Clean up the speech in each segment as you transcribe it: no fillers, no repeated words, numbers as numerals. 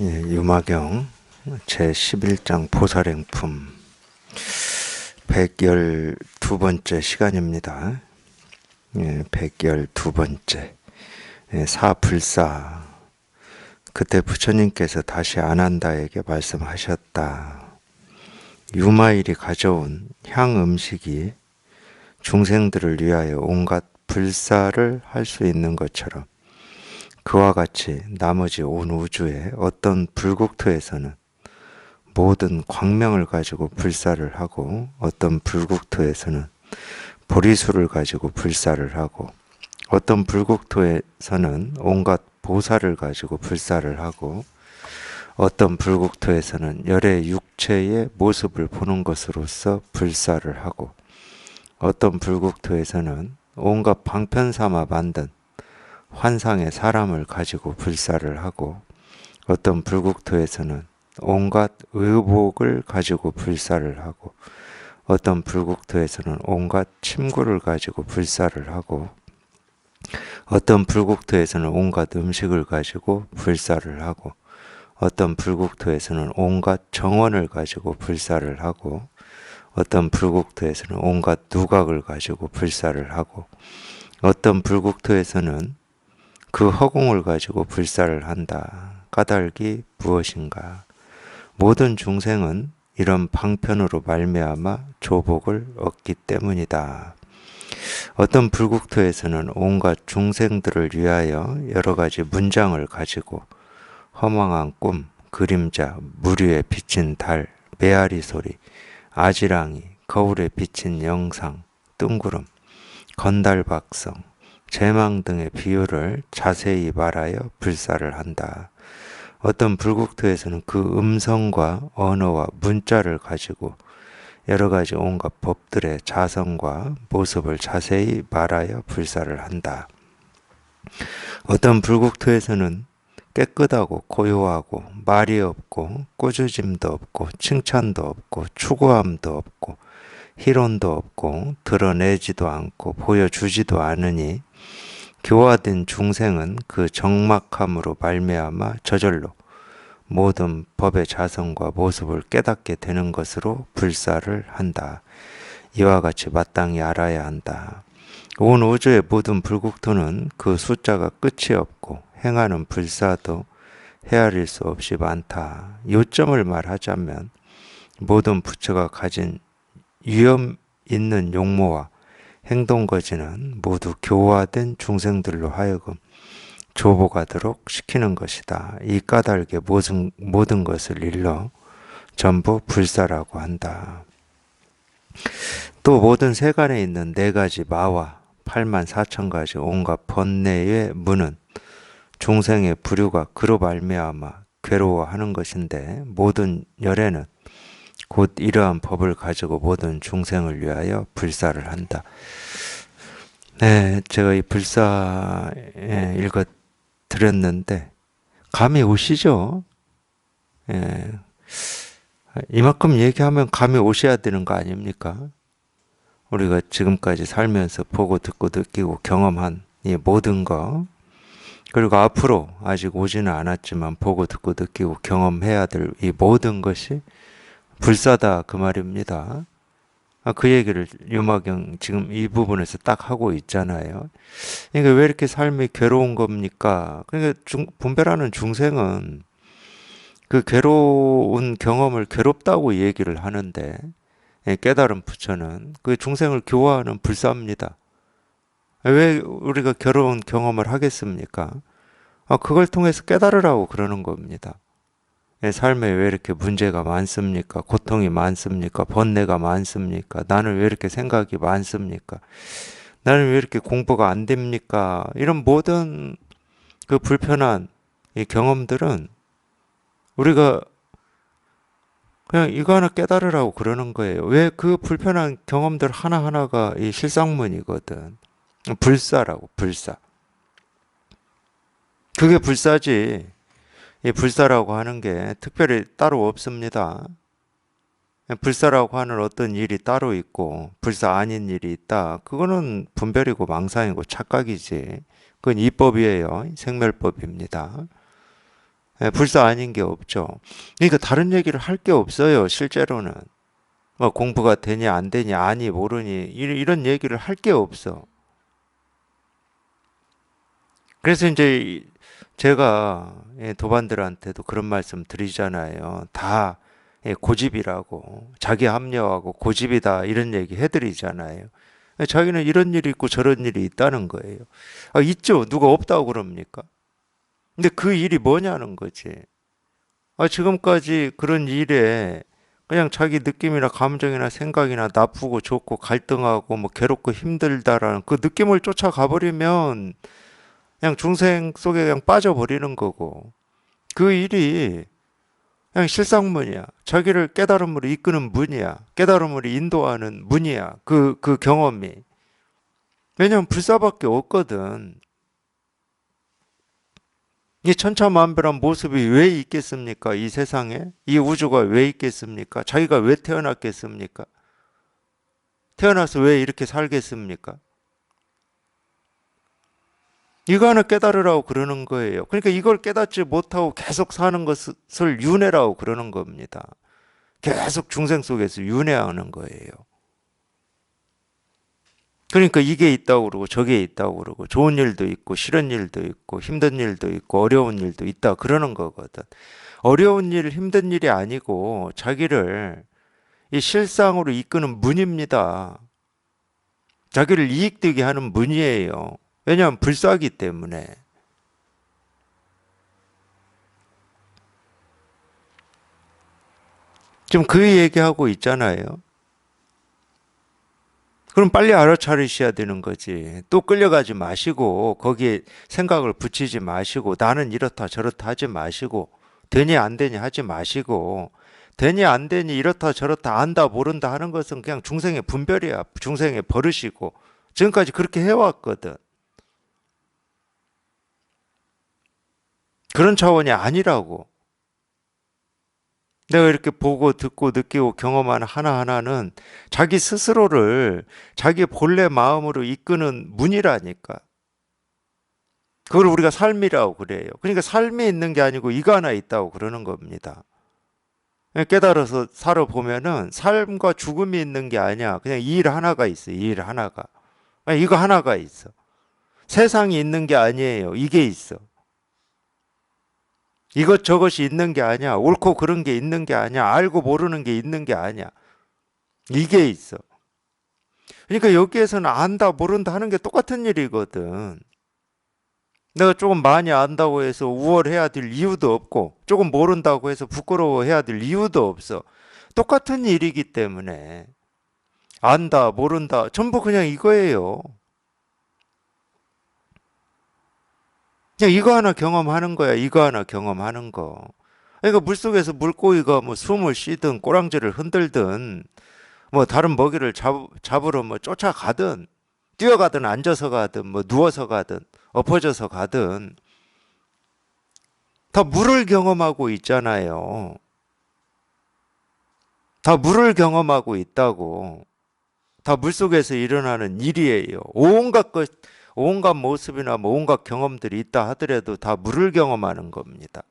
유마경 제11장 보살행품 112번째 시간입니다. 112번째 사불사. 그때 부처님께서 다시 아난다에게 말씀하셨다. 유마일이 가져온 향 음식이 중생들을 위하여 온갖 불사를 할 수 있는 것처럼 그와 같이 나머지 온 우주의 어떤 불국토에서는 모든 광명을 가지고 불사를 하고, 어떤 불국토에서는 보리수를 가지고 불사를 하고, 어떤 불국토에서는 온갖 보살을 가지고 불사를 하고, 어떤 불국토에서는 열의 육체의 모습을 보는 것으로서 불사를 하고, 어떤 불국토에서는 온갖 방편삼아 만든 환상의 사람을 가지고 불사를 하고, 어떤 불국토에서는 온갖 의복을 가지고 불사를 하고, 어떤 불국토에서는 온갖 침구를 가지고 불사를 하고, 어떤 불국토에서는 온갖 음식을 가지고 불사를 하고, 어떤 불국토에서는 온갖 정원을 가지고 불사를 하고, 어떤 불국토에서는 온갖 누각을 가지고 불사를 하고, 어떤 불국토에서는 그 허공을 가지고 불사를 한다. 까닭이 무엇인가? 모든 중생은 이런 방편으로 말미암아 조복을 얻기 때문이다. 어떤 불국토에서는 온갖 중생들을 위하여 여러 가지 문장을 가지고 허망한 꿈, 그림자, 물 위에 비친 달, 메아리 소리, 아지랑이, 거울에 비친 영상, 뜬구름, 건달박성, 제망 등의 비유를 자세히 말하여 불사를 한다. 어떤 불국토에서는 그 음성과 언어와 문자를 가지고 여러 가지 온갖 법들의 자성과 모습을 자세히 말하여 불사를 한다. 어떤 불국토에서는 깨끗하고 고요하고 말이 없고 꾸짖음도 없고 칭찬도 없고 추구함도 없고 희론도 없고 드러내지도 않고 보여주지도 않으니 교화된 중생은 그 정막함으로 말미암아 저절로 모든 법의 자성과 모습을 깨닫게 되는 것으로 불사를 한다. 이와 같이 마땅히 알아야 한다. 온 우주의 모든 불국토는 그 숫자가 끝이 없고 행하는 불사도 헤아릴 수 없이 많다. 요점을 말하자면 모든 부처가 가진 위험 있는 용모와 행동거지는 모두 교화된 중생들로 하여금 조복하도록 시키는 것이다. 이 까닭에 모든 것을 일러 전부 불사라고 한다. 또 모든 세간에 있는 4가지 마와 84,000가지 온갖 번뇌의 문은 중생의 부류가 그로 말미암아 괴로워하는 것인데, 모든 열애는 곧 이러한 법을 가지고 모든 중생을 위하여 불사를 한다. 네, 제가 이 불사 읽어 드렸는데 감이 오시죠? 이만큼 얘기하면 감이 오셔야 되는 거 아닙니까? 우리가 지금까지 살면서 보고 듣고 느끼고 경험한 이 모든 거, 그리고 앞으로 아직 오지는 않았지만 보고 듣고 느끼고 경험해야 될 이 모든 것이 불사다, 그 말입니다. 그 얘기를 유마경 지금 이 부분에서 딱 하고 있잖아요. 그러니까 왜 이렇게 삶이 괴로운 겁니까? 그러니까 분별하는 중생은 그 괴로운 경험을 괴롭다고 얘기를 하는데, 깨달은 부처는 그 중생을 교화하는 불사입니다. 왜 우리가 괴로운 경험을 하겠습니까? 그걸 통해서 깨달으라고 그러는 겁니다. 삶에 왜 이렇게 문제가 많습니까? 고통이 많습니까? 번뇌가 많습니까? 나는 왜 이렇게 생각이 많습니까? 나는 왜 이렇게 공부가 안 됩니까? 이런 모든 그 불편한 이 경험들은 우리가 그냥 이거 하나 깨달으라고 그러는 거예요. 왜 그 불편한 경험들 하나하나가 이 실상문이거든. 불사라고, 불사. 그게 불사지. 이 불사라고 하는 게 특별히 따로 없습니다. 불사라고 하는 어떤 일이 따로 있고 불사 아닌 일이 있다. 그거는 분별이고 망상이고 착각이지. 그건 이법이에요. 생멸법입니다. 예, 불사 아닌 게 없죠. 그러니까 다른 얘기를 할 게 없어요, 실제로는. 뭐 공부가 되냐 안 되냐 아니 모르니 이런 얘기를 할 게 없어. 그래서 이제 제가 도반들한테도 그런 말씀 드리잖아요. 다 고집이라고 자기 합리화하고 고집이다 이런 얘기 해드리잖아요. 자기는 이런 일이 있고 저런 일이 있다는 거예요. 아, 있죠. 누가 없다고 그럽니까? 근데 그 일이 뭐냐는 거지. 아, 지금까지 그런 일에 그냥 자기 느낌이나 감정이나 생각이나 나쁘고 좋고 갈등하고 뭐 괴롭고 힘들다라는 그 느낌을 쫓아가 버리면 그냥 중생 속에 그냥 빠져버리는 거고 그 일이 그냥 실상문이야. 자기를 깨달음으로 이끄는 문이야. 깨달음으로 인도하는 문이야. 그 경험이. 왜냐면 불사밖에 없거든. 이 천차만별한 모습이 왜 있겠습니까? 이 세상에? 이 우주가 왜 있겠습니까? 자기가 왜 태어났겠습니까? 태어나서 왜 이렇게 살겠습니까? 이거 하나 깨달으라고 그러는 거예요. 그러니까 이걸 깨닫지 못하고 계속 사는 것을 윤회라고 그러는 겁니다. 계속 중생 속에서 윤회하는 거예요. 그러니까 이게 있다고 그러고 저게 있다고 그러고 좋은 일도 있고 싫은 일도 있고 힘든 일도 있고 어려운 일도 있다 그러는 거거든. 어려운 일, 힘든 일이 아니고 자기를 이 실상으로 이끄는 문입니다. 자기를 이익되게 하는 문이에요. 왜냐하면 불사기 때문에. 지금 그 얘기하고 있잖아요. 그럼 빨리 알아차리셔야 되는 거지. 또 끌려가지 마시고 거기에 생각을 붙이지 마시고 나는 이렇다 저렇다 하지 마시고 되니 안 되니 하지 마시고 되니 안 되니 이렇다 저렇다 안다 모른다 하는 것은 그냥 중생의 분별이야. 중생의 버릇이고 지금까지 그렇게 해왔거든. 그런 차원이 아니라고. 내가 이렇게 보고 듣고 느끼고 경험하는 하나하나는 자기 스스로를 자기 본래 마음으로 이끄는 문이라니까. 그걸 우리가 삶이라고 그래요. 그러니까 삶이 있는 게 아니고 이거 하나 있다고 그러는 겁니다. 깨달아서 살아보면은 삶과 죽음이 있는 게 아니야. 그냥 이 일 하나가 있어. 이 일 하나가. 그냥 이거 하나가 있어. 세상이 있는 게 아니에요. 이게 있어. 이것저것이 있는 게 아니야. 옳고 그른 게 있는 게 아니야. 알고 모르는 게 있는 게 아니야. 이게 있어. 그러니까 여기에서는 안다, 모른다 하는 게 똑같은 일이거든. 내가 조금 많이 안다고 해서 우월해야 될 이유도 없고, 조금 모른다고 해서 부끄러워해야 될 이유도 없어. 똑같은 일이기 때문에. 안다, 모른다. 전부 그냥 이거예요. 그냥 이거 하나 경험하는 거야. 이거 하나 경험하는 거. 그러니까 물속에서 물고기가 뭐 숨을 쉬든 꼬랑지를 흔들든 뭐 다른 먹이를 잡으러 뭐 쫓아가든 뛰어가든 앉아서 가든 뭐 누워서 가든 엎어져서 가든 다 물을 경험하고 있잖아요. 다 물을 경험하고 있다고. 다 물속에서 일어나는 일이에요. 온갖 모습이나 뭐 온갖 경험들이 있다 하더라도 다 물을 경험하는 겁니다.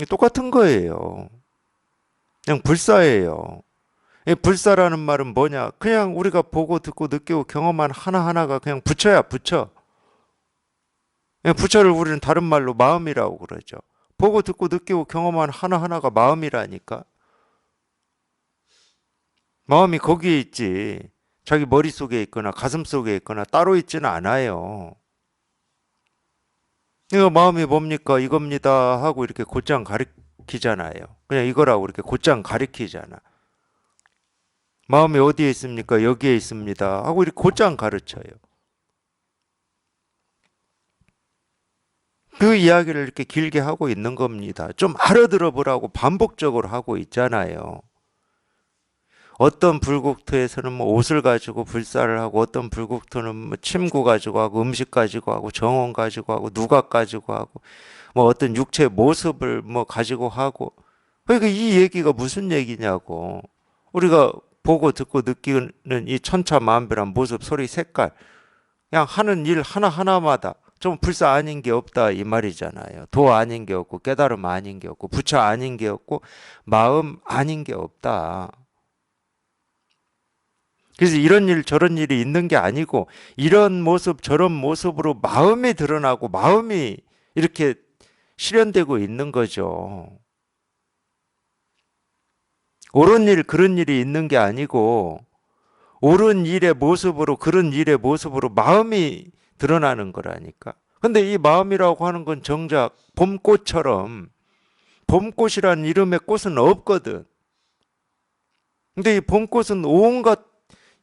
똑같은 거예요. 그냥 불사예요. 이 불사라는 말은 뭐냐? 그냥 우리가 보고 듣고 느끼고 경험한 하나하나가 그냥 부처야, 부처. 그냥 부처를 우리는 다른 말로 마음이라고 그러죠. 보고 듣고 느끼고 경험한 하나하나가 마음이라니까. 마음이 거기에 있지. 자기 머릿속에 있거나 가슴 속에 있거나 따로 있지는 않아요. 이거 마음이 뭡니까? 이겁니다. 하고 이렇게 곧장 가리키잖아요. 그냥 이거라고 이렇게 곧장 가리키잖아. 마음이 어디에 있습니까? 여기에 있습니다. 하고 이렇게 곧장 가르쳐요. 그 이야기를 이렇게 길게 하고 있는 겁니다. 좀 알아들어 보라고 반복적으로 하고 있잖아요. 어떤 불국토에서는 뭐 옷을 가지고 불사를 하고 어떤 불국토는 뭐 침구 가지고 하고 음식 가지고 하고 정원 가지고 하고 누각 가지고 하고 뭐 어떤 육체 모습을 뭐 가지고 하고 그러니까 이 얘기가 무슨 얘기냐고. 우리가 보고 듣고 느끼는 이 천차만별한 모습, 소리, 색깔 그냥 하는 일 하나하나마다 좀 불사 아닌 게 없다 이 말이잖아요. 도 아닌 게 없고 깨달음 아닌 게 없고 부처 아닌 게 없고 마음 아닌 게 없다. 그래서 이런 일 저런 일이 있는 게 아니고 이런 모습 저런 모습으로 마음이 드러나고 마음이 이렇게 실현되고 있는 거죠. 옳은 일 그런 일이 있는 게 아니고 옳은 일의 모습으로 그런 일의 모습으로 마음이 드러나는 거라니까. 근데 이 마음이라고 하는 건 정작 봄꽃처럼 봄꽃이란 이름의 꽃은 없거든. 근데 이 봄꽃은 온갖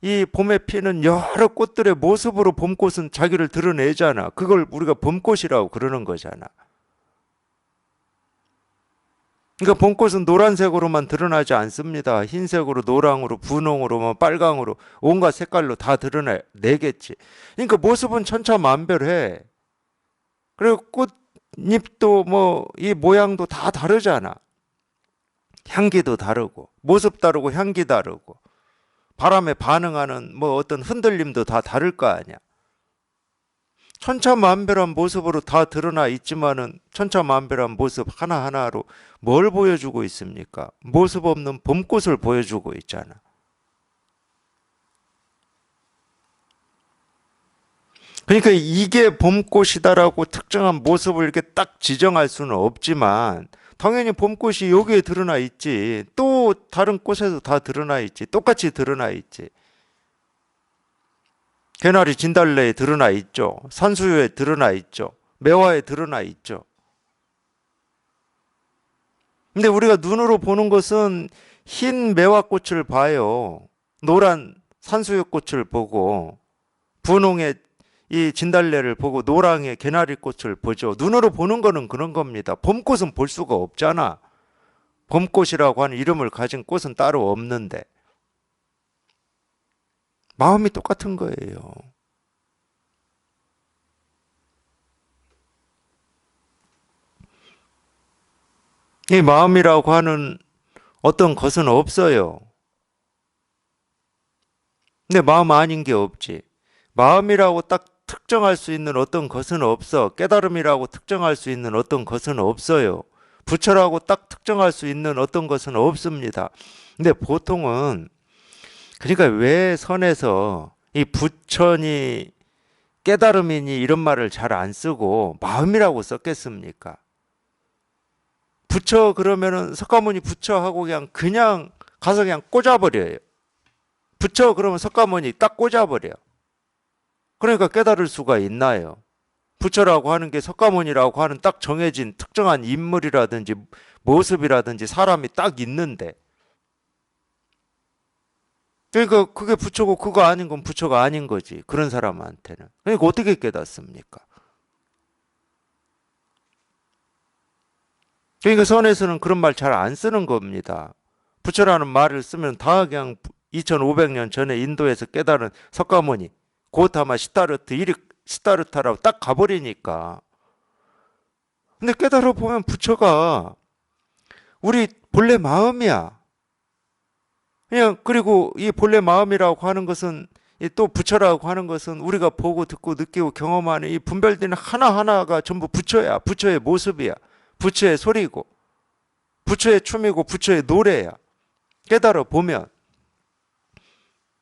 이 봄에 피는 여러 꽃들의 모습으로 봄꽃은 자기를 드러내잖아. 그걸 우리가 봄꽃이라고 그러는 거잖아. 그러니까 봄꽃은 노란색으로만 드러나지 않습니다. 흰색으로, 노랑으로, 분홍으로, 뭐 빨강으로 온갖 색깔로 다 드러내겠지. 그러니까 모습은 천차만별해. 그리고 꽃잎도 뭐 이 모양도 다 다르잖아. 향기도 다르고 모습 다르고 향기 다르고 바람에 반응하는 뭐 어떤 흔들림도 다 다를 거 아니야. 천차만별한 모습으로 다 드러나 있지만은 천차만별한 모습 하나하나로 뭘 보여주고 있습니까? 모습 없는 봄꽃을 보여주고 있잖아. 그러니까 이게 봄꽃이다라고 특정한 모습을 이렇게 딱 지정할 수는 없지만 당연히 봄꽃이 여기에 드러나 있지. 또 다른 꽃에도 다 드러나 있지. 똑같이 드러나 있지. 개나리 진달래에 드러나 있죠. 산수유에 드러나 있죠. 매화에 드러나 있죠. 근데 우리가 눈으로 보는 것은 흰 매화꽃을 봐요. 노란 산수유꽃을 보고 분홍의 이 진달래를 보고 노랑의 개나리꽃을 보죠. 눈으로 보는 거는 그런 겁니다. 봄꽃은 볼 수가 없잖아. 봄꽃이라고 하는 이름을 가진 꽃은 따로 없는데 마음이 똑같은 거예요. 이 마음이라고 하는 어떤 것은 없어요. 근데 마음 아닌 게 없지. 마음이라고 딱 특정할 수 있는 어떤 것은 없어. 깨달음이라고 특정할 수 있는 어떤 것은 없어요. 부처라고 딱 특정할 수 있는 어떤 것은 없습니다. 근데 보통은 그러니까 왜 선에서 이 부처니 깨달음이니 이런 말을 잘 안 쓰고 마음이라고 썼겠습니까? 부처 그러면은 석가모니 부처하고 그냥 가서 그냥 꽂아버려요. 부처 그러면 석가모니 딱 꽂아버려. 그러니까 깨달을 수가 있나요? 부처라고 하는 게 석가모니라고 하는 딱 정해진 특정한 인물이라든지 모습이라든지 사람이 딱 있는데 그러니까 그게 부처고 그거 아닌 건 부처가 아닌 거지. 그런 사람한테는. 그러니까 어떻게 깨닫습니까? 그러니까 선에서는 그런 말 잘 안 쓰는 겁니다. 부처라는 말을 쓰면 다 그냥 2500년 전에 인도에서 깨달은 석가모니, 고타마 시타르트, 이리 시타르타라고 딱 가버리니까. 근데 깨달아 보면 부처가 우리 본래 마음이야. 그냥 그리고 이 본래 마음이라고 하는 것은 또 부처라고 하는 것은 우리가 보고 듣고 느끼고 경험하는 이 분별되는 하나하나가 전부 부처야. 부처의 모습이야. 부처의 소리고 부처의 춤이고 부처의 노래야. 깨달아 보면.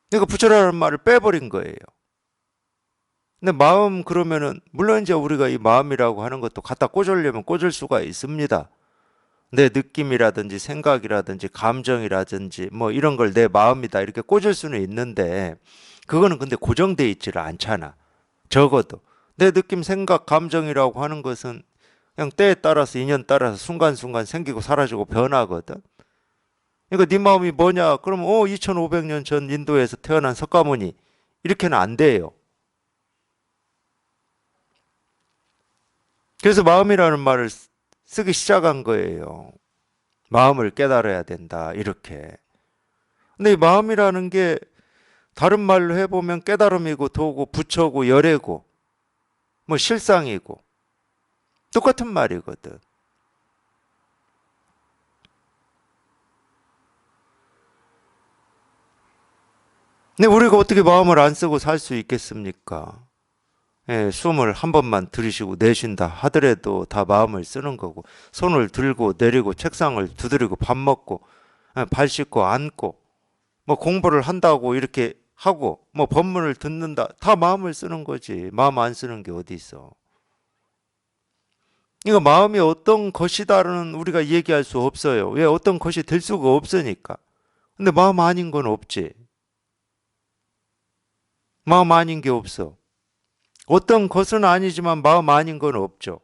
그러니까 부처라는 말을 빼버린 거예요. 근데 마음 그러면은 물론 이제 우리가 이 마음이라고 하는 것도 갖다 꽂으려면 꽂을 수가 있습니다. 내 느낌이라든지 생각이라든지 감정이라든지 뭐 이런 걸 내 마음이다 이렇게 꽂을 수는 있는데 그거는 근데 고정돼 있지를 않잖아. 적어도 내 느낌, 생각, 감정이라고 하는 것은 그냥 때에 따라서 인연 따라서 순간순간 생기고 사라지고 변하거든. 그러니까 네 마음이 뭐냐? 그러면 2500년 전 인도에서 태어난 석가모니 이렇게는 안 돼요. 그래서 마음이라는 말을 쓰기 시작한 거예요. 마음을 깨달아야 된다 이렇게. 근데 이 마음이라는 게 다른 말로 해보면 깨달음이고 도고 부처고 열애고 뭐 실상이고 똑같은 말이거든. 근데 우리가 어떻게 마음을 안 쓰고 살 수 있겠습니까? 숨을 한 번만 들이쉬고 내쉰다 하더라도 다 마음을 쓰는 거고, 손을 들고 내리고 책상을 두드리고 밥 먹고 발 씻고 앉고 뭐 공부를 한다고 이렇게 하고 뭐 법문을 듣는다, 다 마음을 쓰는 거지. 마음 안 쓰는 게 어디 있어. 이거 마음이 어떤 것이다는 우리가 얘기할 수 없어요. 왜? 어떤 것이 될 수가 없으니까. 근데 마음 아닌 건 없지. 마음 아닌 게 없어. 어떤 것은 아니지만 마음 아닌 건 없죠.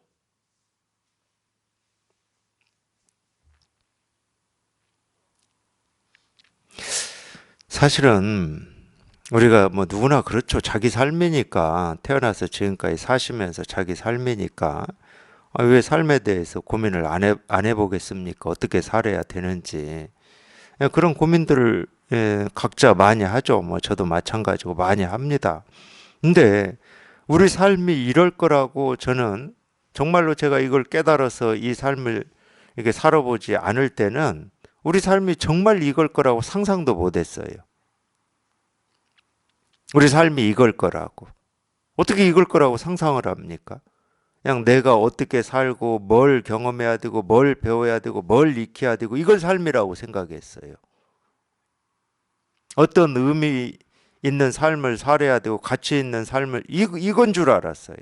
사실은 우리가 뭐 누구나 그렇죠. 자기 삶이니까, 태어나서 지금까지 사시면서 자기 삶이니까 왜 삶에 대해서 고민을 안 해보겠습니까? 어떻게 살아야 되는지. 그런 고민들을 각자 많이 하죠. 뭐 저도 마찬가지고 많이 합니다. 근데 우리 삶이 이럴 거라고 저는, 정말로 제가 이걸 깨달아서 이 삶을 이렇게 살아보지 않을 때는 우리 삶이 정말 이걸 거라고 상상도 못 했어요. 우리 삶이 이걸 거라고. 어떻게 이걸 거라고 상상을 합니까? 그냥 내가 어떻게 살고 뭘 경험해야 되고 뭘 배워야 되고 뭘 익혀야 되고 이걸 삶이라고 생각했어요. 어떤 의미 있는 삶을 살아야 되고 가치 있는 삶을 이건 줄 알았어요.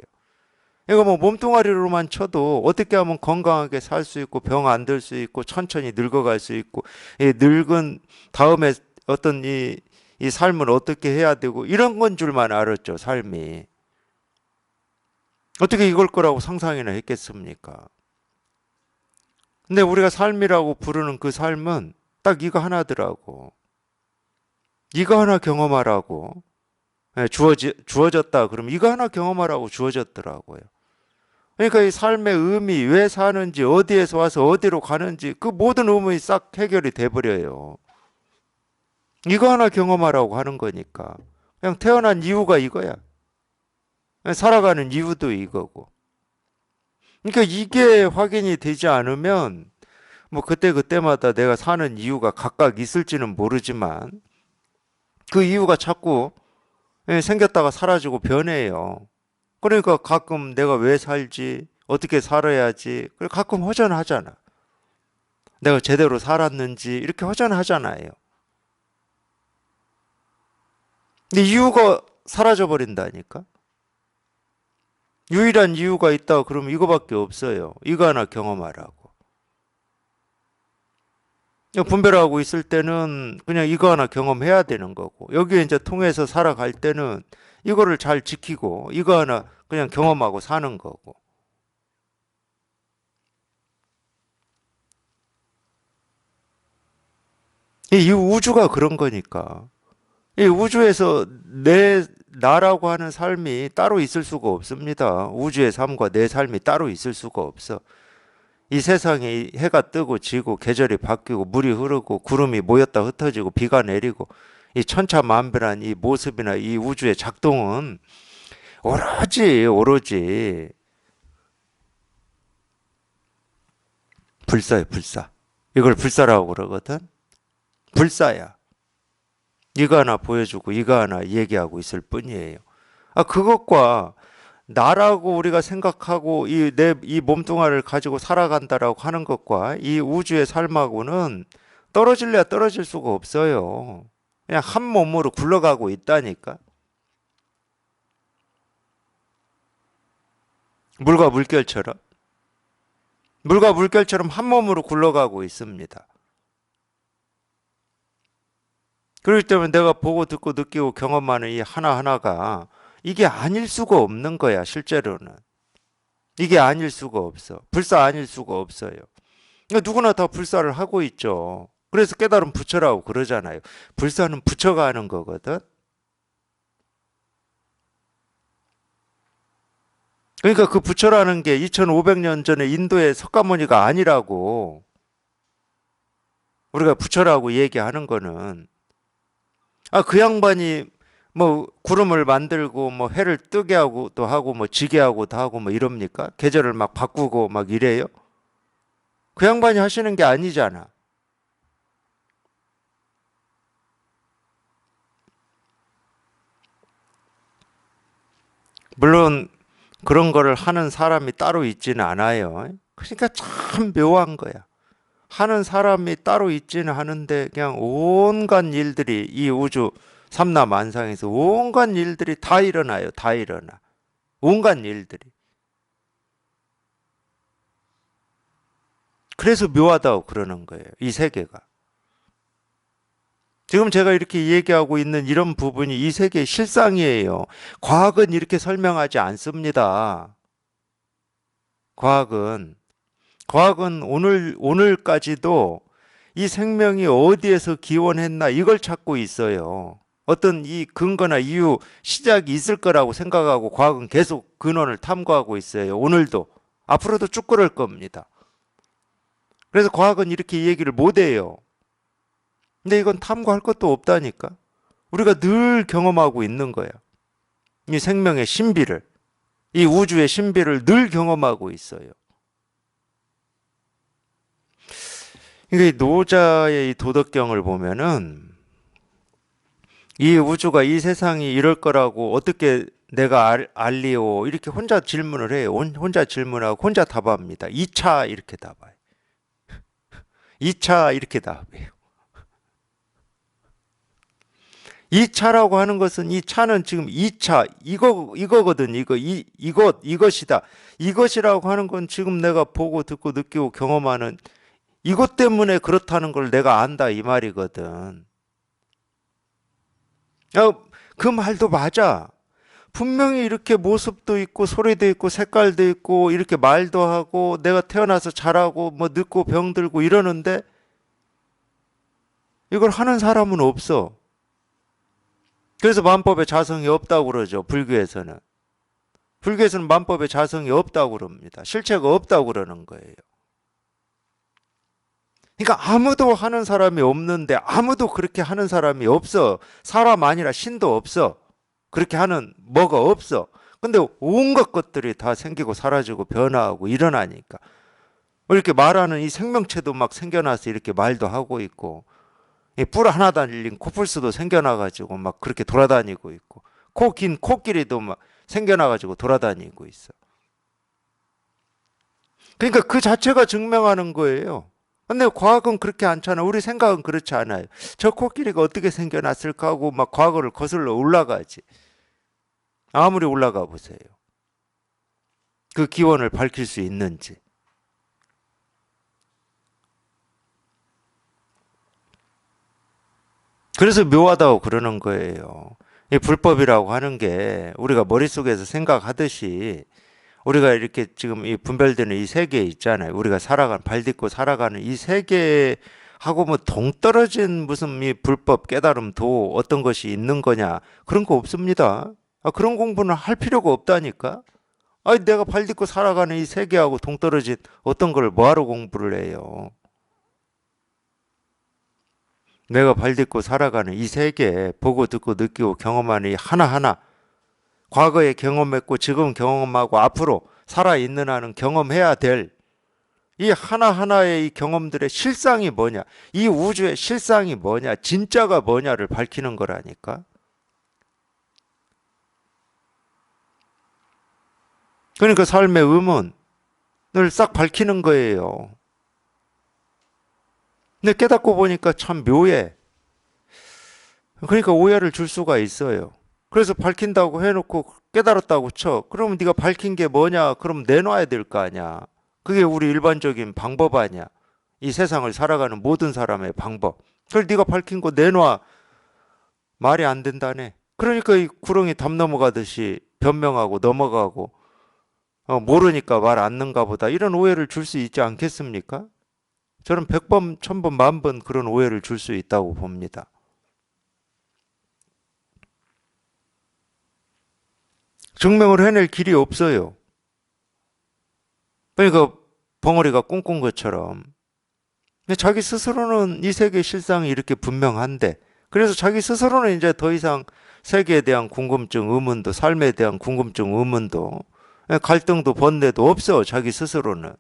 이거 뭐 몸뚱아리로만 쳐도 어떻게 하면 건강하게 살 수 있고 병 안 들 수 있고 천천히 늙어갈 수 있고, 이 늙은 다음에 어떤 이 삶을 어떻게 해야 되고 이런 건 줄만 알았죠, 삶이. 어떻게 이걸 거라고 상상이나 했겠습니까? 근데 우리가 삶이라고 부르는 그 삶은 딱 이거 하나더라고. 이거 하나 경험하라고. 주어졌다 그러면 이거 하나 경험하라고 주어졌더라고요. 그러니까 이 삶의 의미, 왜 사는지, 어디에서 와서 어디로 가는지 그 모든 의문이 싹 해결이 돼버려요. 이거 하나 경험하라고 하는 거니까. 그냥 태어난 이유가 이거야. 살아가는 이유도 이거고. 그러니까 이게 확인이 되지 않으면 뭐 그때그때마다 내가 사는 이유가 각각 있을지는 모르지만 그 이유가 자꾸 생겼다가 사라지고 변해요. 그러니까 가끔 내가 왜 살지? 어떻게 살아야지? 그래 가끔 허전하잖아. 내가 제대로 살았는지 이렇게 허전하잖아요. 근데 이유가 사라져 버린다니까. 유일한 이유가 있다 그러면 이거밖에 없어요. 이거 하나 경험하라고. 분별하고 있을 때는 그냥 이거 하나 경험해야 되는 거고, 여기에 이제 통해서 살아갈 때는 이거를 잘 지키고 이거 하나 그냥 경험하고 사는 거고. 이 우주가 그런 거니까. 이 우주에서 나라고 하는 삶이 따로 있을 수가 없습니다. 우주의 삶과 내 삶이 따로 있을 수가 없어. 이 세상에 해가 뜨고 지고 계절이 바뀌고 물이 흐르고 구름이 모였다 흩어지고 비가 내리고 이 천차만별한 이 모습이나 이 우주의 작동은 오로지 불사예요, 불사. 이걸 불사라고 그러거든. 불사야. 이거 하나 보여주고 이거 하나 얘기하고 있을 뿐이에요. 그것과 나라고 우리가 생각하고 이 몸뚱아리를 가지고 살아간다라고 하는 것과 이 우주의 삶하고는 떨어질래야 떨어질 수가 없어요. 그냥 한 몸으로 굴러가고 있다니까. 물과 물결처럼. 물과 물결처럼 한 몸으로 굴러가고 있습니다. 그렇기 때문에 내가 보고 듣고 느끼고 경험하는 이 하나하나가 이게 아닐 수가 없는 거야, 실제로는. 이게 아닐 수가 없어. 불사 아닐 수가 없어요. 그러니까 누구나 다 불사를 하고 있죠. 그래서 깨달은 부처라고 그러잖아요. 불사는 부처가 하는 거거든. 그러니까 그 부처라는 게 2500년 전에 인도의 석가모니가 아니라고, 우리가 부처라고 얘기하는 거는, 그 양반이 뭐 구름을 만들고 뭐 해를 뜨게 하고도 하고 뭐 지게 하고도 하고 뭐 이럽니까? 계절을 막 바꾸고 막 이래요? 그 양반이 하시는 게 아니잖아. 물론 그런 거를 하는 사람이 따로 있지는 않아요. 그러니까 참 묘한 거야. 하는 사람이 따로 있지는 않은데 그냥 온갖 일들이 이 우주 삼라만상에서 온갖 일들이 다 일어나요. 다 일어나. 온갖 일들이. 그래서 묘하다고 그러는 거예요. 이 세계가. 지금 제가 이렇게 얘기하고 있는 이런 부분이 이 세계의 실상이에요. 과학은 이렇게 설명하지 않습니다. 과학은. 과학은 오늘까지도 이 생명이 어디에서 기원했나 이걸 찾고 있어요. 어떤 이 근거나 이유, 시작이 있을 거라고 생각하고 과학은 계속 근원을 탐구하고 있어요. 오늘도. 앞으로도 쭉 그럴 겁니다. 그래서 과학은 이렇게 얘기를 못 해요. 근데 이건 탐구할 것도 없다니까. 우리가 늘 경험하고 있는 거야. 이 생명의 신비를, 이 우주의 신비를 늘 경험하고 있어요. 그러니까 이 노자의 이 도덕경을 보면은 이 우주가 이 세상이 이럴 거라고 어떻게 내가 알리오 이렇게 혼자 질문을 해요. 혼자 질문하고 혼자 답합니다. 2차 이렇게 답해요. 2차 이렇게 답해요. 2차라고 하는 것은 이 차는 지금 2차 이거거든. 이것이다. 이것이라고 하는 건 지금 내가 보고 듣고 느끼고 경험하는 이것 때문에 그렇다는 걸 내가 안다 이 말이거든. 그 말도 맞아. 분명히 이렇게 모습도 있고 소리도 있고 색깔도 있고 이렇게 말도 하고 내가 태어나서 자라고 뭐 늙고 병들고 이러는데 이걸 하는 사람은 없어. 그래서 만법의 자성이 없다고 그러죠. 불교에서는. 불교에서는 만법의 자성이 없다고 그럽니다. 실체가 없다고 그러는 거예요. 그러니까 아무도 하는 사람이 없는데 아무도 그렇게 하는 사람이 없어. 사람 아니라 신도 없어. 그렇게 하는 뭐가 없어. 근데 온갖 것들이 다 생기고 사라지고 변화하고 일어나니까. 이렇게 말하는 이 생명체도 막 생겨나서 이렇게 말도 하고 있고 뿔 하나 달린 코뿔소도 생겨나가지고 막 그렇게 돌아다니고 있고 긴 코끼리도 막 생겨나가지고 돌아다니고 있어. 그러니까 그 자체가 증명하는 거예요. 근데 과학은 그렇게 않잖아. 우리 생각은 그렇지 않아요. 저 코끼리가 어떻게 생겨났을까 하고 막 과거를 거슬러 올라가지. 아무리 올라가 보세요. 그 기원을 밝힐 수 있는지. 그래서 묘하다고 그러는 거예요. 이 불법이라고 하는 게 우리가 머릿속에서 생각하듯이 우리가 이렇게 지금 이 분별되는 이 세계 있잖아요. 우리가 발 딛고 살아가는 이 세계하고 뭐 동떨어진 무슨 이 불법 깨달음 도 어떤 것이 있는 거냐. 그런 거 없습니다. 그런 공부는 할 필요가 없다니까. 내가 발 딛고 살아가는 이 세계하고 동떨어진 어떤 걸 뭐하러 공부를 해요. 내가 발 딛고 살아가는 이 세계 보고 듣고 느끼고 경험하는 이 하나하나 과거에 경험했고 지금 경험하고 앞으로 살아있는 한은 경험해야 될 이 하나하나의 이 경험들의 실상이 뭐냐, 이 우주의 실상이 뭐냐, 진짜가 뭐냐를 밝히는 거라니까. 그러니까 삶의 의문을 싹 밝히는 거예요. 근데 깨닫고 보니까 참 묘해. 그러니까 오해를 줄 수가 있어요. 그래서 밝힌다고 해놓고 깨달았다고 쳐. 그러면 네가 밝힌 게 뭐냐? 그럼 내놔야 될 거 아니야. 그게 우리 일반적인 방법 아니야. 이 세상을 살아가는 모든 사람의 방법. 그걸 네가 밝힌 거 내놔. 말이 안 된다네. 그러니까 이 구렁이 담 넘어가듯이 변명하고 넘어가고 모르니까 말 안 는가 보다. 이런 오해를 줄 수 있지 않겠습니까? 저는 100번, 1000번, 10,000번 그런 오해를 줄 수 있다고 봅니다. 증명을 해낼 길이 없어요. 그러니까 벙어리가 꿈꾼 것처럼. 근데 자기 스스로는 이 세계 실상이 이렇게 분명한데, 그래서 자기 스스로는 이제 더 이상 세계에 대한 궁금증, 의문도, 삶에 대한 궁금증, 의문도, 갈등도 번뇌도 없어, 자기 스스로는.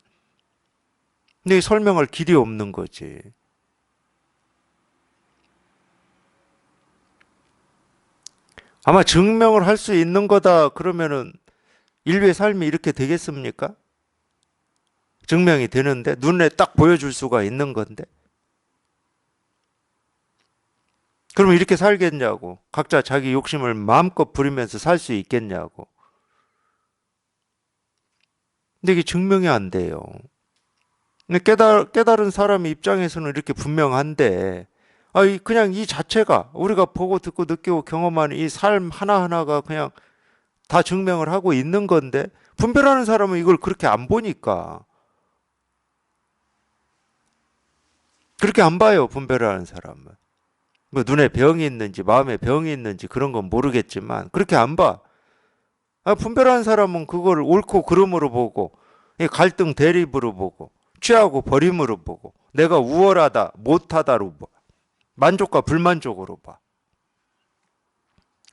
근데 설명할 길이 없는 거지. 아마 증명을 할 수 있는 거다 그러면은 인류의 삶이 이렇게 되겠습니까? 증명이 되는데, 눈에 딱 보여줄 수가 있는 건데. 그러면 이렇게 살겠냐고. 각자 자기 욕심을 마음껏 부리면서 살 수 있겠냐고. 근데 이게 증명이 안 돼요. 근데 깨달은 사람의 입장에서는 이렇게 분명한데, 그냥 이 자체가 우리가 보고 듣고 느끼고 경험하는 이 삶 하나하나가 그냥 다 증명을 하고 있는 건데, 분별하는 사람은 이걸 그렇게 안 보니까. 그렇게 안 봐요, 분별하는 사람은. 뭐 눈에 병이 있는지 마음에 병이 있는지 그런 건 모르겠지만 그렇게 안 봐. 분별하는 사람은 그걸 옳고 그름으로 보고 갈등 대립으로 보고 취하고 버림으로 보고 내가 우월하다 못하다로 봐. 만족과 불만족으로 봐.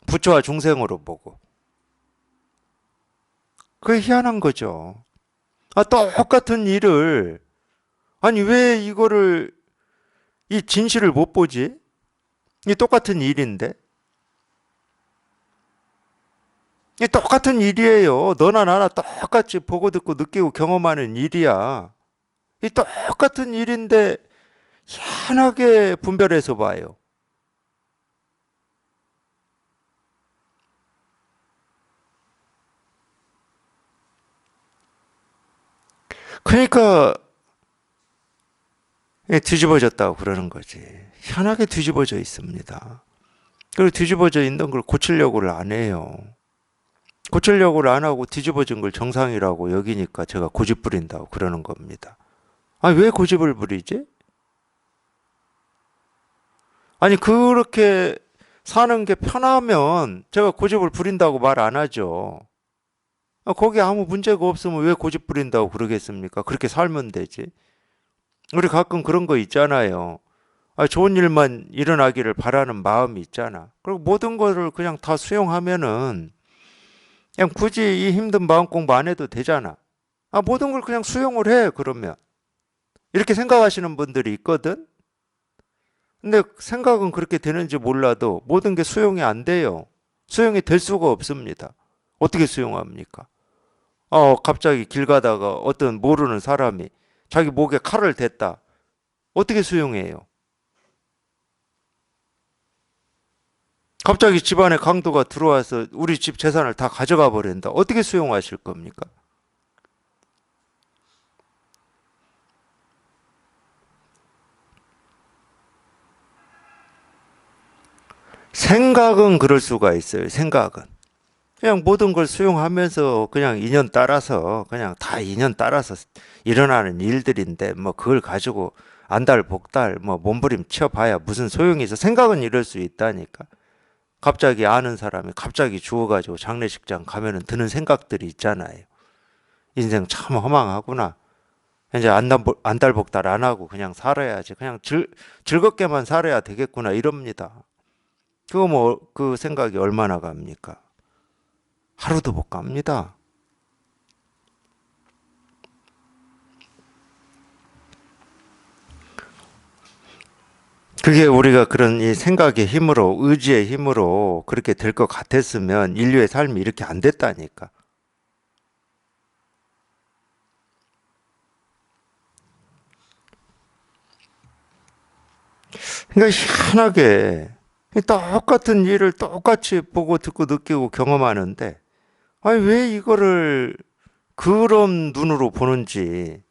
부처와 중생으로 보고. 그게 희한한 거죠. 똑같은 일을 왜 이거를 이 진실을 못 보지? 이 똑같은 일인데 이 똑같은 일이에요. 너나 나나 똑같이 보고 듣고 느끼고 경험하는 일이야. 이 똑같은 일인데 희한하게 분별해서 봐요. 그러니까 뒤집어졌다고 그러는 거지. 희한하게 뒤집어져 있습니다. 그리고 뒤집어져 있는 걸 고치려고를 안 해요. 고치려고를 안 하고 뒤집어진 걸 정상이라고 여기니까 제가 고집 부린다고 그러는 겁니다. 왜 고집을 부리지? 그렇게 사는 게 편하면 제가 고집을 부린다고 말 안 하죠. 거기 아무 문제가 없으면 왜 고집 부린다고 그러겠습니까? 그렇게 살면 되지. 우리 가끔 그런 거 있잖아요. 좋은 일만 일어나기를 바라는 마음이 있잖아. 그리고 모든 거를 그냥 다 수용하면은 그냥 굳이 이 힘든 마음 공부 안 해도 되잖아. 모든 걸 그냥 수용을 해, 그러면. 이렇게 생각하시는 분들이 있거든? 근데 생각은 그렇게 되는지 몰라도 모든 게 수용이 안 돼요. 수용이 될 수가 없습니다. 어떻게 수용합니까? 갑자기 길 가다가 어떤 모르는 사람이 자기 목에 칼을 댔다. 어떻게 수용해요? 갑자기 집안에 강도가 들어와서 우리 집 재산을 다 가져가 버린다. 어떻게 수용하실 겁니까? 생각은 그럴 수가 있어요. 생각은. 그냥 모든 걸 수용하면서 그냥 인연 따라서 그냥 다 인연 따라서 일어나는 일들인데 뭐 그걸 가지고 안달복달 뭐 몸부림쳐 봐야 무슨 소용이 있어. 생각은 이럴 수 있다니까. 갑자기 아는 사람이 갑자기 죽어가지고 장례식장 가면은 드는 생각들이 있잖아요. 인생 참 허망하구나. 이제 안달복달 안 하고 그냥 살아야지. 그냥 즐겁게만 살아야 되겠구나 이럽니다. 그거 뭐 그 생각이 얼마나 갑니까? 하루도 못 갑니다. 그게 우리가 그런 이 생각의 힘으로, 의지의 힘으로 그렇게 될 것 같았으면 인류의 삶이 이렇게 안 됐다니까. 그러니까 희한하게 똑같은 일을 똑같이 보고 듣고 느끼고 경험하는데, 왜 이거를 그런 눈으로 보는지,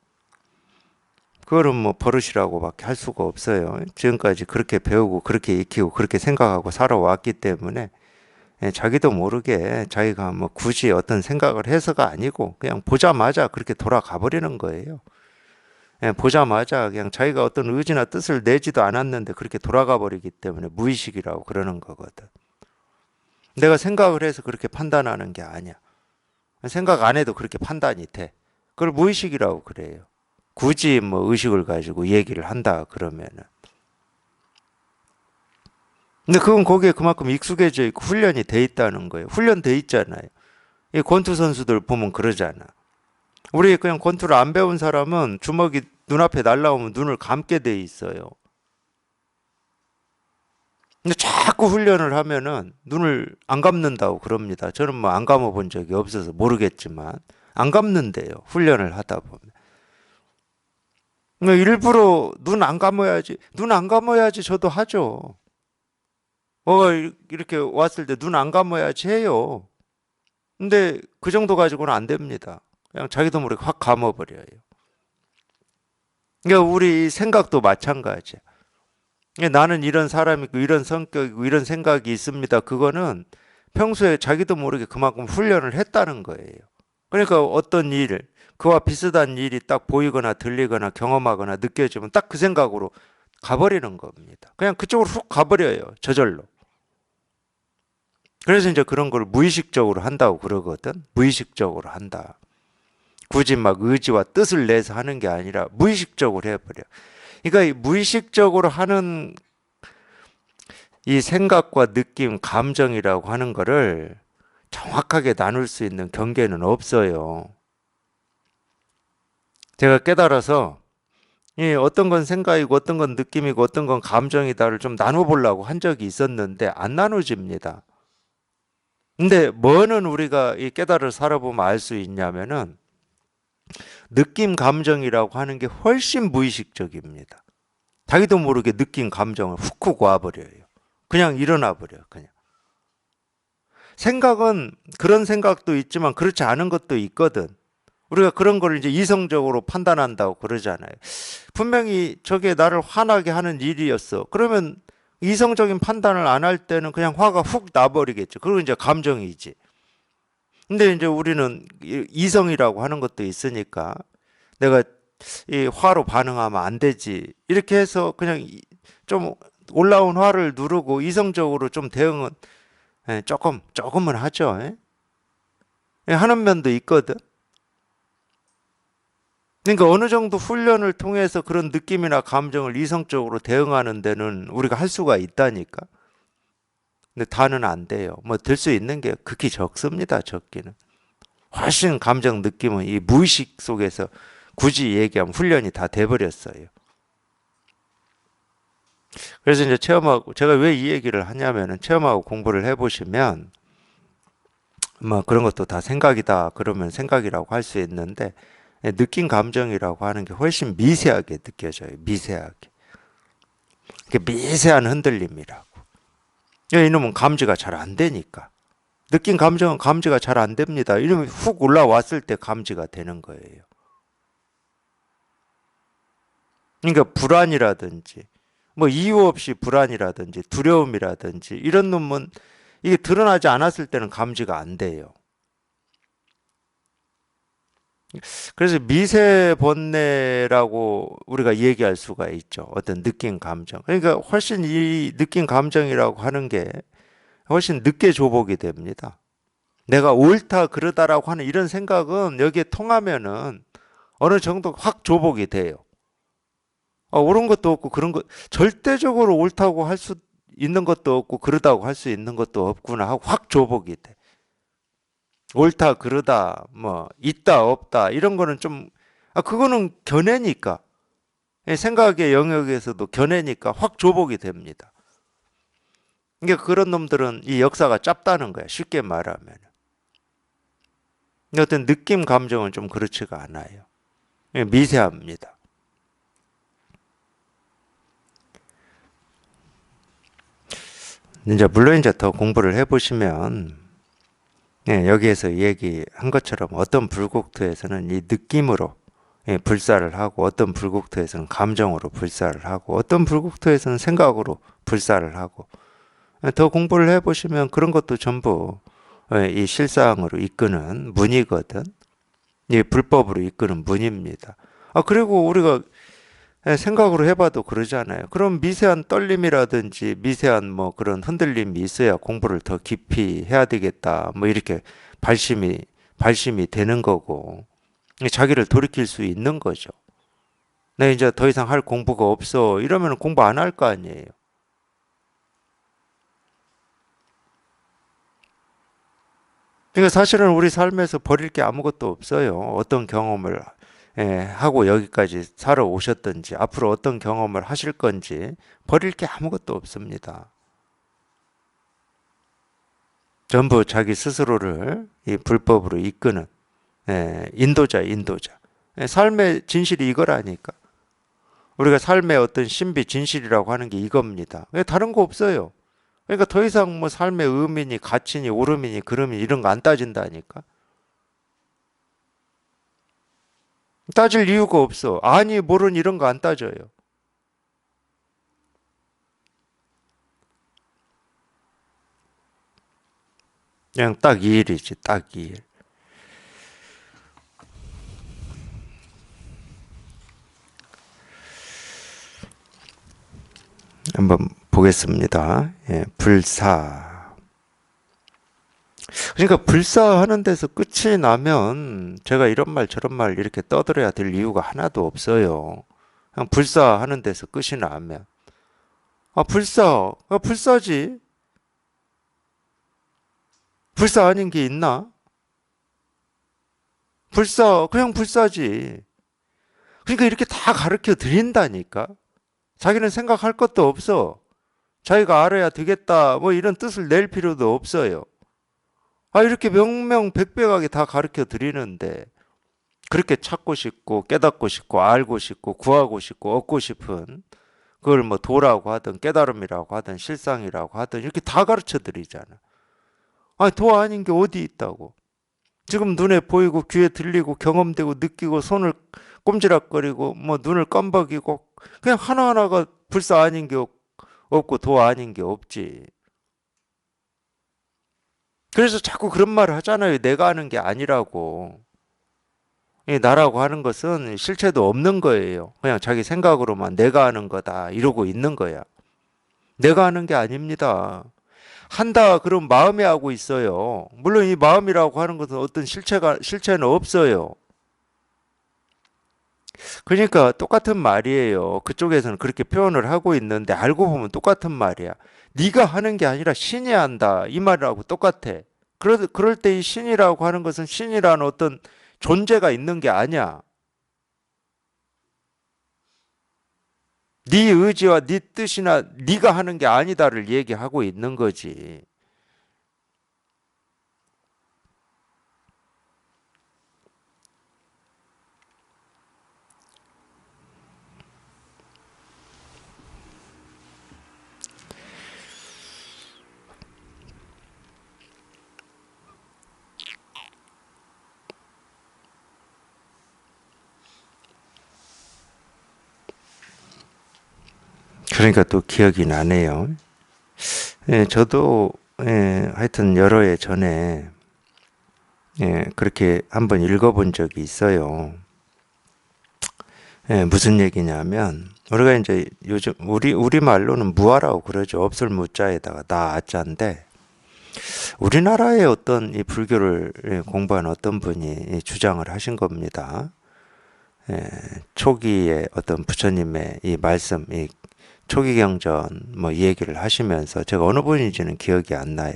그거는 뭐 버릇이라고밖에 할 수가 없어요. 지금까지 그렇게 배우고 그렇게 익히고 그렇게 생각하고 살아왔기 때문에 자기도 모르게 자기가 뭐 굳이 어떤 생각을 해서가 아니고 그냥 보자마자 그렇게 돌아가 버리는 거예요. 보자마자 그냥 자기가 어떤 의지나 뜻을 내지도 않았는데 그렇게 돌아가 버리기 때문에 무의식이라고 그러는 거거든. 내가 생각을 해서 그렇게 판단하는 게 아니야. 생각 안 해도 그렇게 판단이 돼. 그걸 무의식이라고 그래요. 굳이 뭐 의식을 가지고 얘기를 한다 그러면은. 근데 그건 거기에 그만큼 익숙해져 있고 훈련이 돼 있다는 거예요. 훈련돼 있잖아요. 이 권투 선수들 보면 그러잖아. 우리 그냥 권투를 안 배운 사람은 주먹이 눈앞에 날라오면 눈을 감게 돼 있어요. 근데 자꾸 훈련을 하면은 눈을 안 감는다고 그럽니다. 저는 뭐 안 감아 본 적이 없어서 모르겠지만 안 감는데요. 훈련을 하다 보면. 그러니까 일부러 눈 안 감아야지. 눈 안 감아야지 저도 하죠. 이렇게 왔을 때 눈 안 감아야지 해요. 근데 그 정도 가지고는 안 됩니다. 그냥 자기도 모르게 확 감아버려요. 그러니까 우리 생각도 마찬가지야. 나는 이런 사람이고 이런 성격이고 이런 생각이 있습니다. 그거는 평소에 자기도 모르게 그만큼 훈련을 했다는 거예요. 그러니까 어떤 일, 그와 비슷한 일이 딱 보이거나 들리거나 경험하거나 느껴지면 딱 그 생각으로 가버리는 겁니다. 그냥 그쪽으로 훅 가버려요. 저절로. 그래서 이제 그런 걸 무의식적으로 한다고 그러거든. 무의식적으로 한다. 굳이 막 의지와 뜻을 내서 하는 게 아니라 무의식적으로 해버려. 그러니까 이 무의식적으로 하는 이 생각과 느낌, 감정이라고 하는 거를 정확하게 나눌 수 있는 경계는 없어요. 제가 깨달아서 어떤 건 생각이고 어떤 건 느낌이고 어떤 건 감정이다를 좀 나눠보려고 한 적이 있었는데 안 나눠집니다. 근데 뭐는 우리가 이 깨달을 살아보면 알 수 있냐면은 느낌, 감정이라고 하는 게 훨씬 무의식적입니다. 자기도 모르게 느낀 감정을 훅훅 와버려요. 그냥 일어나 버려요. 그냥. 생각은 그런 생각도 있지만 그렇지 않은 것도 있거든. 우리가 그런 걸 이제 이성적으로 판단한다고 그러잖아요. 분명히 저게 나를 화나게 하는 일이었어. 그러면 이성적인 판단을 안 할 때는 그냥 화가 훅 나버리겠죠. 그리고 이제 감정이지. 근데 이제 우리는 이성이라고 하는 것도 있으니까 내가 이 화로 반응하면 안 되지. 이렇게 해서 그냥 좀 올라온 화를 누르고 이성적으로 좀 대응은 조금은 하죠. 하는 면도 있거든. 그러니까 어느 정도 훈련을 통해서 그런 느낌이나 감정을 이성적으로 대응하는 데는 우리가 할 수가 있다니까. 근데 다는 안 돼요. 뭐 될 수 있는 게 극히 적습니다. 적기는. 훨씬 감정 느낌은 이 무의식 속에서 굳이 얘기하면 훈련이 다 돼버렸어요. 그래서 이제 체험하고 제가 왜 이 얘기를 하냐면은 체험하고 공부를 해보시면 뭐 그런 것도 다 생각이다 그러면 생각이라고 할 수 있는데 느낀 감정이라고 하는 게 훨씬 미세하게 느껴져요. 미세하게. 이게 미세한 흔들림이라고. 이놈은 감지가 잘 안 되니까. 느낀 감정은 감지가 잘 안 됩니다. 이러면 훅 올라왔을 때 감지가 되는 거예요. 그러니까 불안이라든지 뭐 이유 없이 불안이라든지 두려움이라든지 이런 놈은 이게 드러나지 않았을 때는 감지가 안 돼요. 그래서 미세 번뇌라고 우리가 얘기할 수가 있죠. 어떤 느낀 감정. 그러니까 훨씬 이 느낀 감정이라고 하는 게 훨씬 늦게 조복이 됩니다. 내가 옳다 그러다라고 하는 이런 생각은 여기에 통하면은 어느 정도 확 조복이 돼요. 옳은 것도 없고 그런 것 절대적으로 옳다고 할 수 있는 것도 없고 그러다고 할 수 있는 것도 없구나 하고 확 조복이 돼. 옳다 그러다 뭐 있다 없다 이런 거는 좀 그거는 견해니까 생각의 영역에서도 견해니까 확 조복이 됩니다. 그러니까 그런 놈들은 이 역사가 짧다는 거야. 쉽게 말하면. 어떤 느낌 감정은 좀 그렇지가 않아요. 미세합니다. 이제 물론 이제 더 공부를 해보시면 여기에서 얘기한 것처럼 어떤 불국토에서는 이 느낌으로 불사를 하고 어떤 불국토에서는 감정으로 불사를 하고 어떤 불국토에서는 생각으로 불사를 하고 더 공부를 해보시면 그런 것도 전부 이 실상으로 이끄는 문이거든. 이 불법으로 이끄는 문입니다. 그리고 우리가 생각으로 해봐도 그러잖아요. 그럼 미세한 떨림이라든지 미세한 뭐 그런 흔들림이 있어야 공부를 더 깊이 해야 되겠다. 뭐 이렇게 발심이 되는 거고 자기를 돌이킬 수 있는 거죠. 내 이제 더 이상 할 공부가 없어. 이러면 공부 안 할 거 아니에요. 그러니까 사실은 우리 삶에서 버릴 게 아무것도 없어요. 어떤 경험을 하고 여기까지 살아오셨든지 앞으로 어떤 경험을 하실 건지 버릴 게 아무것도 없습니다. 전부 자기 스스로를 이 불법으로 이끄는 인도자. 삶의 진실이 이거라니까. 우리가 삶의 어떤 신비 진실이라고 하는 게 이겁니다. 다른 거 없어요. 그러니까 더 이상 뭐 삶의 의미니 가치니 오름이니 그름이 이런 거 안 따진다니까. 따질 이유가 없어. 아니 모른 이런 거 안 따져요. 그냥 딱 이 일이지, 딱 이 일. 한번 보겠습니다. 불사. 그러니까 불사하는 데서 끝이 나면 제가 이런 말 저런 말 이렇게 떠들어야 될 이유가 하나도 없어요. 그냥 불사하는 데서 끝이 나면. 불사지. 불사 아닌 게 있나? 그냥 불사지. 그러니까 이렇게 다 가르쳐 드린다니까. 자기는 생각할 것도 없어. 자기가 알아야 되겠다. 뭐 이런 뜻을 낼 필요도 없어요. 이렇게 명명백백하게 다 가르쳐 드리는데 그렇게 찾고 싶고 깨닫고 싶고 알고 싶고 구하고 싶고 얻고 싶은 그걸 뭐 도라고 하든 깨달음이라고 하든 실상이라고 하든 이렇게 다 가르쳐 드리잖아. 도 아닌 게 어디 있다고. 지금 눈에 보이고 귀에 들리고 경험되고 느끼고 손을 꼼지락거리고 뭐 눈을 깜박이고 그냥 하나하나가 불사 아닌 게 없고 도 아닌 게 없지. 그래서 자꾸 그런 말을 하잖아요. 내가 하는 게 아니라고. 이 나라고 하는 것은 실체도 없는 거예요. 그냥 자기 생각으로만 내가 하는 거다 이러고 있는 거야. 내가 하는 게 아닙니다. 한다 그럼 마음이 하고 있어요. 물론 이 마음이라고 하는 것은 어떤 실체는 없어요. 그러니까 똑같은 말이에요. 그쪽에서는 그렇게 표현을 하고 있는데 알고 보면 똑같은 말이야. 네가 하는 게 아니라 신이 한다. 이 말하고 똑같아. 그럴 때 이 신이라고 하는 것은 신이라는 어떤 존재가 있는 게 아니야. 네 의지와 네 뜻이나 네가 하는 게 아니다를 얘기하고 있는 거지. 그러니까 또 기억이 나네요. 저도 하여튼 여러 해 전에 그렇게 한번 읽어본 적이 있어요. 무슨 얘기냐면 우리가 이제 요즘 우리 말로는 무아라고 그러죠. 없을 무자에다가 나 아자인데 우리나라의 어떤 이 불교를 공부한 어떤 분이 주장을 하신 겁니다. 초기에 어떤 부처님의 이 말씀, 이 초기경전 뭐 이 얘기를 하시면서 제가 어느 분인지는 기억이 안 나요.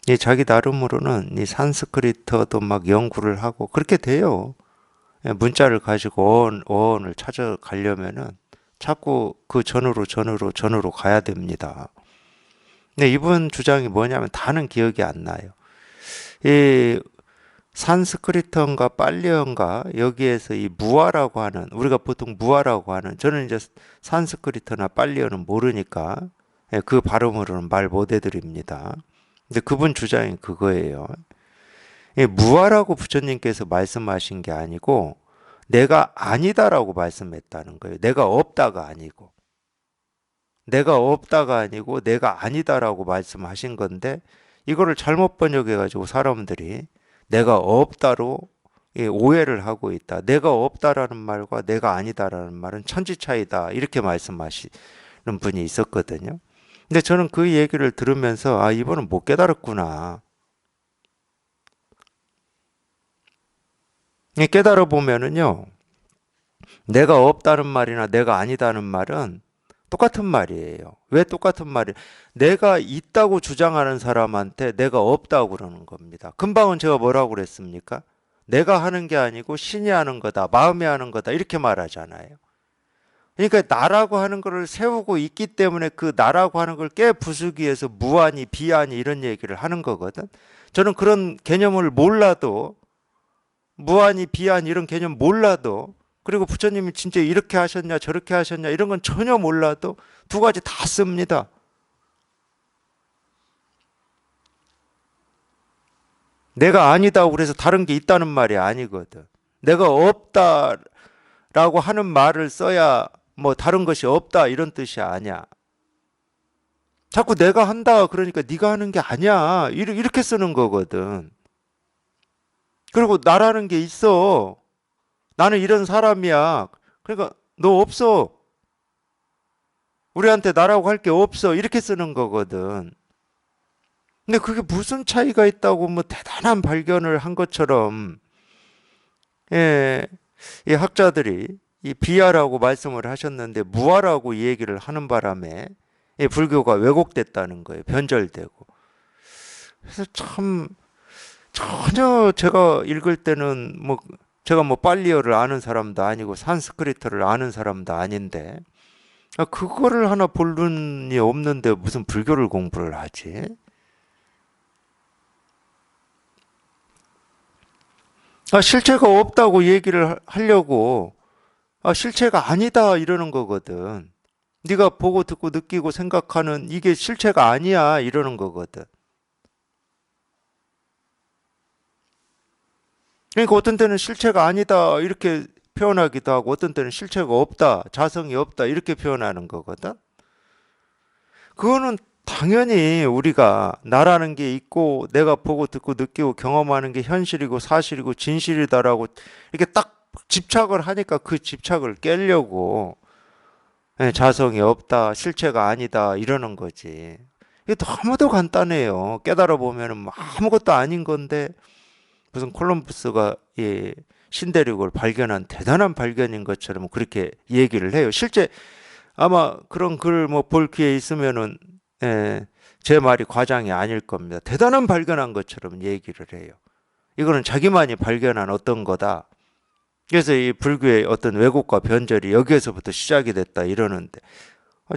이 자기 나름으로는 이 산스크리트도 막 연구를 하고 그렇게 돼요. 문자를 가지고 어원을 찾아가려면은 자꾸 그 전으로 가야 됩니다. 근데 이분 주장이 뭐냐면 다는 기억이 안 나요. 이 산스크리트어인가 빨리어인가 여기에서 이 무아라고 하는 우리가 보통 무아라고 하는 저는 이제 산스크리트나 빨리어는 모르니까 그 발음으로는 말 못 해드립니다. 근데 그분 주장이 그거예요. 무아라고 부처님께서 말씀하신 게 아니고 내가 아니다라고 말씀했다는 거예요. 내가 없다가 아니고 내가 아니다라고 말씀하신 건데 이거를 잘못 번역해 가지고 사람들이 내가 없다로 오해를 하고 있다. 내가 없다라는 말과 내가 아니다라는 말은 천지 차이다. 이렇게 말씀하시는 분이 있었거든요. 근데 저는 그 얘기를 들으면서 이분은 못 깨달았구나. 깨달아 보면은요. 내가 없다는 말이나 내가 아니다는 말은 똑같은 말이에요. 왜 똑같은 말이? 내가 있다고 주장하는 사람한테 내가 없다고 그러는 겁니다. 금방은 제가 뭐라고 그랬습니까? 내가 하는 게 아니고 신이 하는 거다, 마음이 하는 거다 이렇게 말하잖아요. 그러니까 나라고 하는 것을 세우고 있기 때문에 그 나라고 하는 걸 깨부수기 위해서 무아니, 비아니 이런 얘기를 하는 거거든. 저는 그런 개념을 몰라도 무아니, 비아니 이런 개념 몰라도 그리고 부처님이 진짜 이렇게 하셨냐 저렇게 하셨냐 이런 건 전혀 몰라도 두 가지 다 씁니다. 내가 아니다고 그래서 다른 게 있다는 말이 아니거든. 내가 없다라고 하는 말을 써야 뭐 다른 것이 없다 이런 뜻이 아니야. 자꾸 내가 한다 그러니까 네가 하는 게 아니야. 이렇게 쓰는 거거든. 그리고 나라는 게 있어. 나는 이런 사람이야. 그러니까 너 없어. 우리한테 나라고 할 게 없어. 이렇게 쓰는 거거든. 근데 그게 무슨 차이가 있다고 뭐 대단한 발견을 한 것처럼 예, 이 학자들이 이 비하라고 말씀을 하셨는데 무아라고 이 얘기를 하는 바람에 이 불교가 왜곡됐다는 거예요. 변절되고. 그래서 참 전혀 제가 읽을 때는 뭐 제가 뭐 빨리어를 아는 사람도 아니고 산스크리트를 아는 사람도 아닌데 그거를 하나 본론이 없는데 무슨 불교를 공부를 하지? 실체가 없다고 얘기를 하려고 실체가 아니다 이러는 거거든. 네가 보고 듣고 느끼고 생각하는 이게 실체가 아니야 이러는 거거든. 그러니까 어떤 때는 실체가 아니다 이렇게 표현하기도 하고 어떤 때는 실체가 없다, 자성이 없다 이렇게 표현하는 거거든. 그거는 당연히 우리가 나라는 게 있고 내가 보고 듣고 느끼고 경험하는 게 현실이고 사실이고 진실이다라고 이렇게 딱 집착을 하니까 그 집착을 깨려고 자성이 없다, 실체가 아니다 이러는 거지. 이게 너무도 간단해요. 깨달아 보면은 뭐 아무것도 아닌 건데 무슨 콜럼버스가 신대륙을 발견한 대단한 발견인 것처럼 그렇게 얘기를 해요. 실제 아마 그런 글 뭐 볼 기회 있으면은 제 말이 과장이 아닐 겁니다. 대단한 발견한 것처럼 얘기를 해요. 이거는 자기만이 발견한 어떤 거다. 그래서 이 불교의 어떤 왜곡과 변절이 여기에서부터 시작이 됐다 이러는데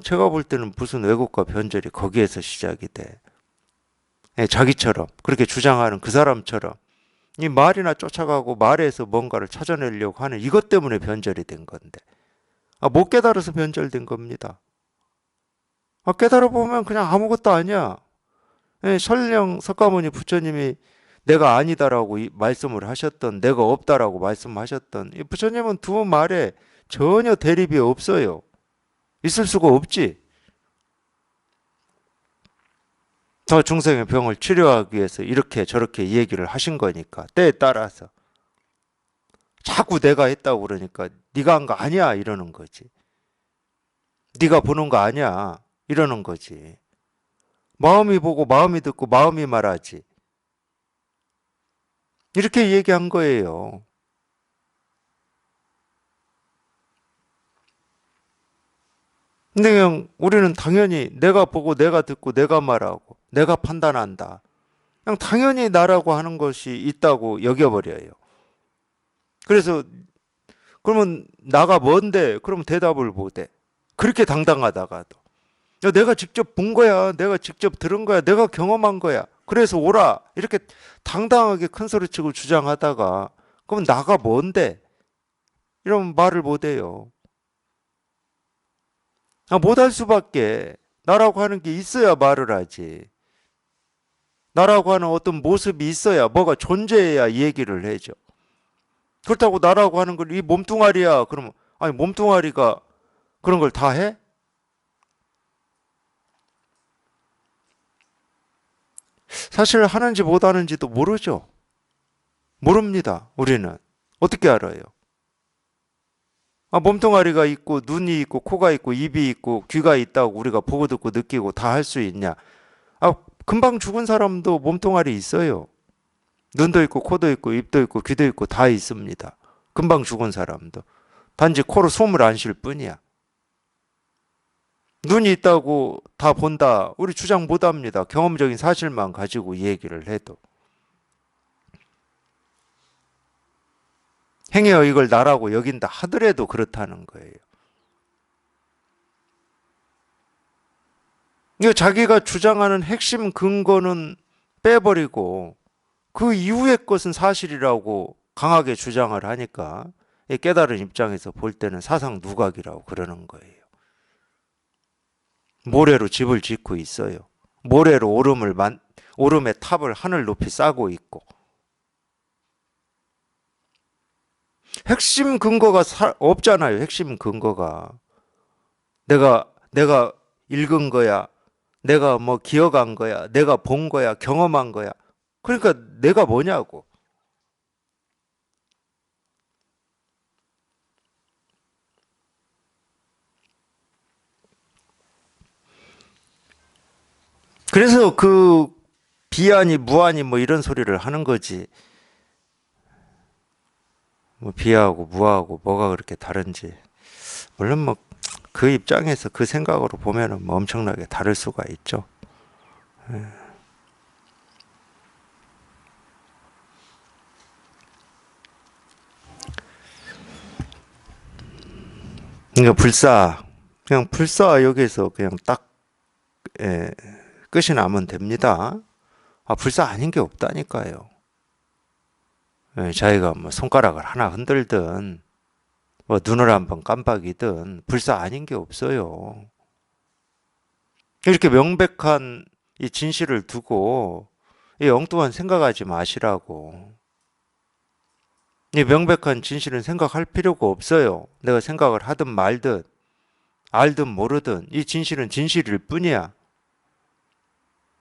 제가 볼 때는 무슨 왜곡과 변절이 거기에서 시작이 돼. 자기처럼 그렇게 주장하는 그 사람처럼 이 말이나 쫓아가고 말에서 뭔가를 찾아내려고 하는 이것 때문에 변절이 된 건데 못 깨달아서 변절된 겁니다. 깨달아 보면 그냥 아무것도 아니야. 설령 석가모니 부처님이 내가 아니다라고 말씀을 하셨던 내가 없다라고 말씀하셨던 이 부처님은 두 말에 전혀 대립이 없어요. 있을 수가 없지. 더 중생의 병을 치료하기 위해서 이렇게 저렇게 얘기를 하신 거니까 때에 따라서 자꾸 내가 했다고 그러니까 네가 한 거 아니야 이러는 거지. 네가 보는 거 아니야 이러는 거지. 마음이 보고 마음이 듣고 마음이 말하지. 이렇게 얘기한 거예요. 근데 그냥 우리는 당연히 내가 보고 내가 듣고 내가 말하고 내가 판단한다. 그냥 당연히 나라고 하는 것이 있다고 여겨버려요. 그래서 그러면 나가 뭔데? 그럼 대답을 못해. 그렇게 당당하다가도. 야, 내가 직접 본 거야. 내가 직접 들은 거야. 내가 경험한 거야. 그래서 오라. 이렇게 당당하게 큰 소리치고 주장하다가 그럼 나가 뭔데? 이러면 말을 못해요. 못할 수밖에. 나라고 하는 게 있어야 말을 하지. 나라고 하는 어떤 모습이 있어야 뭐가 존재해야 이 얘기를 해죠. 그렇다고 나라고 하는 걸 이 몸뚱아리야. 그러면 아니 몸뚱아리가 그런 걸 다 해? 사실 하는지 못하는지도 모르죠. 모릅니다. 우리는. 어떻게 알아요? 몸뚱아리가 있고 눈이 있고 코가 있고 입이 있고 귀가 있다고 우리가 보고 듣고 느끼고 다 할 수 있냐? 금방 죽은 사람도 몸뚱아리 있어요. 눈도 있고 코도 있고 입도 있고 귀도 있고 다 있습니다. 금방 죽은 사람도. 단지 코로 숨을 안 쉴 뿐이야. 눈이 있다고 다 본다. 우리 주장 못 합니다. 경험적인 사실만 가지고 이 얘기를 해도. 행여 이걸 나라고 여긴다 하더라도 그렇다는 거예요. 이거 자기가 주장하는 핵심 근거는 빼버리고 그 이후의 것은 사실이라고 강하게 주장을 하니까 이 깨달은 입장에서 볼 때는 사상 누각이라고 그러는 거예요. 모래로 집을 짓고 있어요. 모래로 오름의 탑을 하늘 높이 쌓고 있고 핵심 근거가 없잖아요. 핵심 근거가 내가 읽은 거야. 내가 뭐 기억한 거야. 내가 본 거야. 경험한 거야. 그러니까 내가 뭐냐고. 그래서 그 비아니 무아니 뭐 이런 소리를 하는 거지. 뭐 비하고 무하고 뭐가 그렇게 다른지. 물론 뭐 그 입장에서 그 생각으로 보면은 뭐 엄청나게 다를 수가 있죠. 그러니까 그냥 불사 여기서 그냥 딱 예, 끝이 나면 됩니다. 아, 불사 아닌 게 없다니까요. 예, 자기가 뭐 손가락을 하나 흔들든 뭐 눈을 한번 깜빡이든 불사 아닌 게 없어요. 이렇게 명백한 이 진실을 두고 이 엉뚱한 생각하지 마시라고. 이 명백한 진실은 생각할 필요가 없어요. 내가 생각을 하든 말든 알든 모르든 이 진실은 진실일 뿐이야.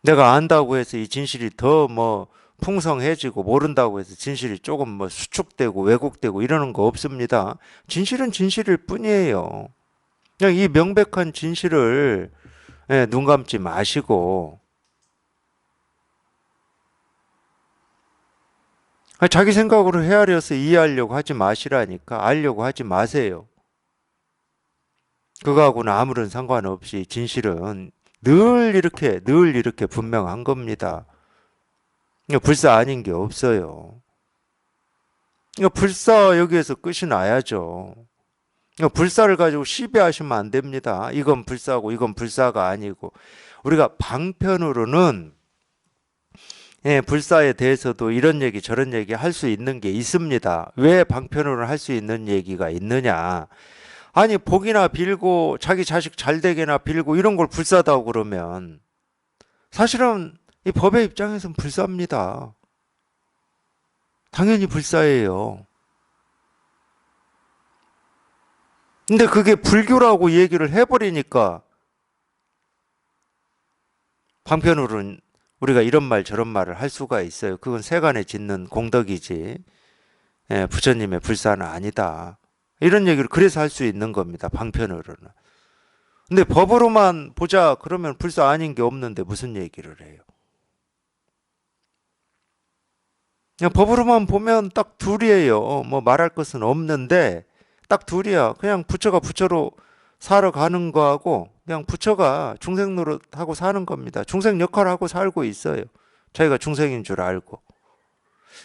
내가 안다고 해서 이 진실이 더 뭐 풍성해지고 모른다고 해서 진실이 조금 뭐 수축되고 왜곡되고 이러는 거 없습니다. 진실은 진실일 뿐이에요. 그냥 이 명백한 진실을 예, 눈 감지 마시고 자기 생각으로 헤아려서 이해하려고 하지 마시라니까. 알려고 하지 마세요. 그거하고는 아무런 상관없이 진실은 늘 이렇게 분명한 겁니다. 불사 아닌 게 없어요. 불사 여기에서 끝이 나야죠. 불사를 가지고 시비하시면 안 됩니다. 이건 불사고 이건 불사가 아니고. 우리가 방편으로는 예, 불사에 대해서도 이런 얘기 저런 얘기 할 수 있는 게 있습니다. 왜 방편으로는 할 수 있는 얘기가 있느냐. 아니 복이나 빌고 자기 자식 잘 되게나 빌고 이런 걸 불사다고 그러면 사실은 이 법의 입장에서는 불사입니다. 당연히 불사예요. 근데 그게 불교라고 얘기를 해버리니까 방편으로는 우리가 이런 말 저런 말을 할 수가 있어요. 그건 세간에 짓는 공덕이지. 예, 부처님의 불사는 아니다. 이런 얘기를 그래서 할 수 있는 겁니다. 방편으로는. 근데 법으로만 보자 그러면 불사 아닌 게 없는데 무슨 얘기를 해요? 그냥 법으로만 보면 딱 둘이에요. 뭐 말할 것은 없는데 딱 둘이야. 그냥 부처가 부처로 살아가는 거하고 그냥 부처가 중생 노릇하고 사는 겁니다. 중생 역할을 하고 살고 있어요. 자기가 중생인 줄 알고.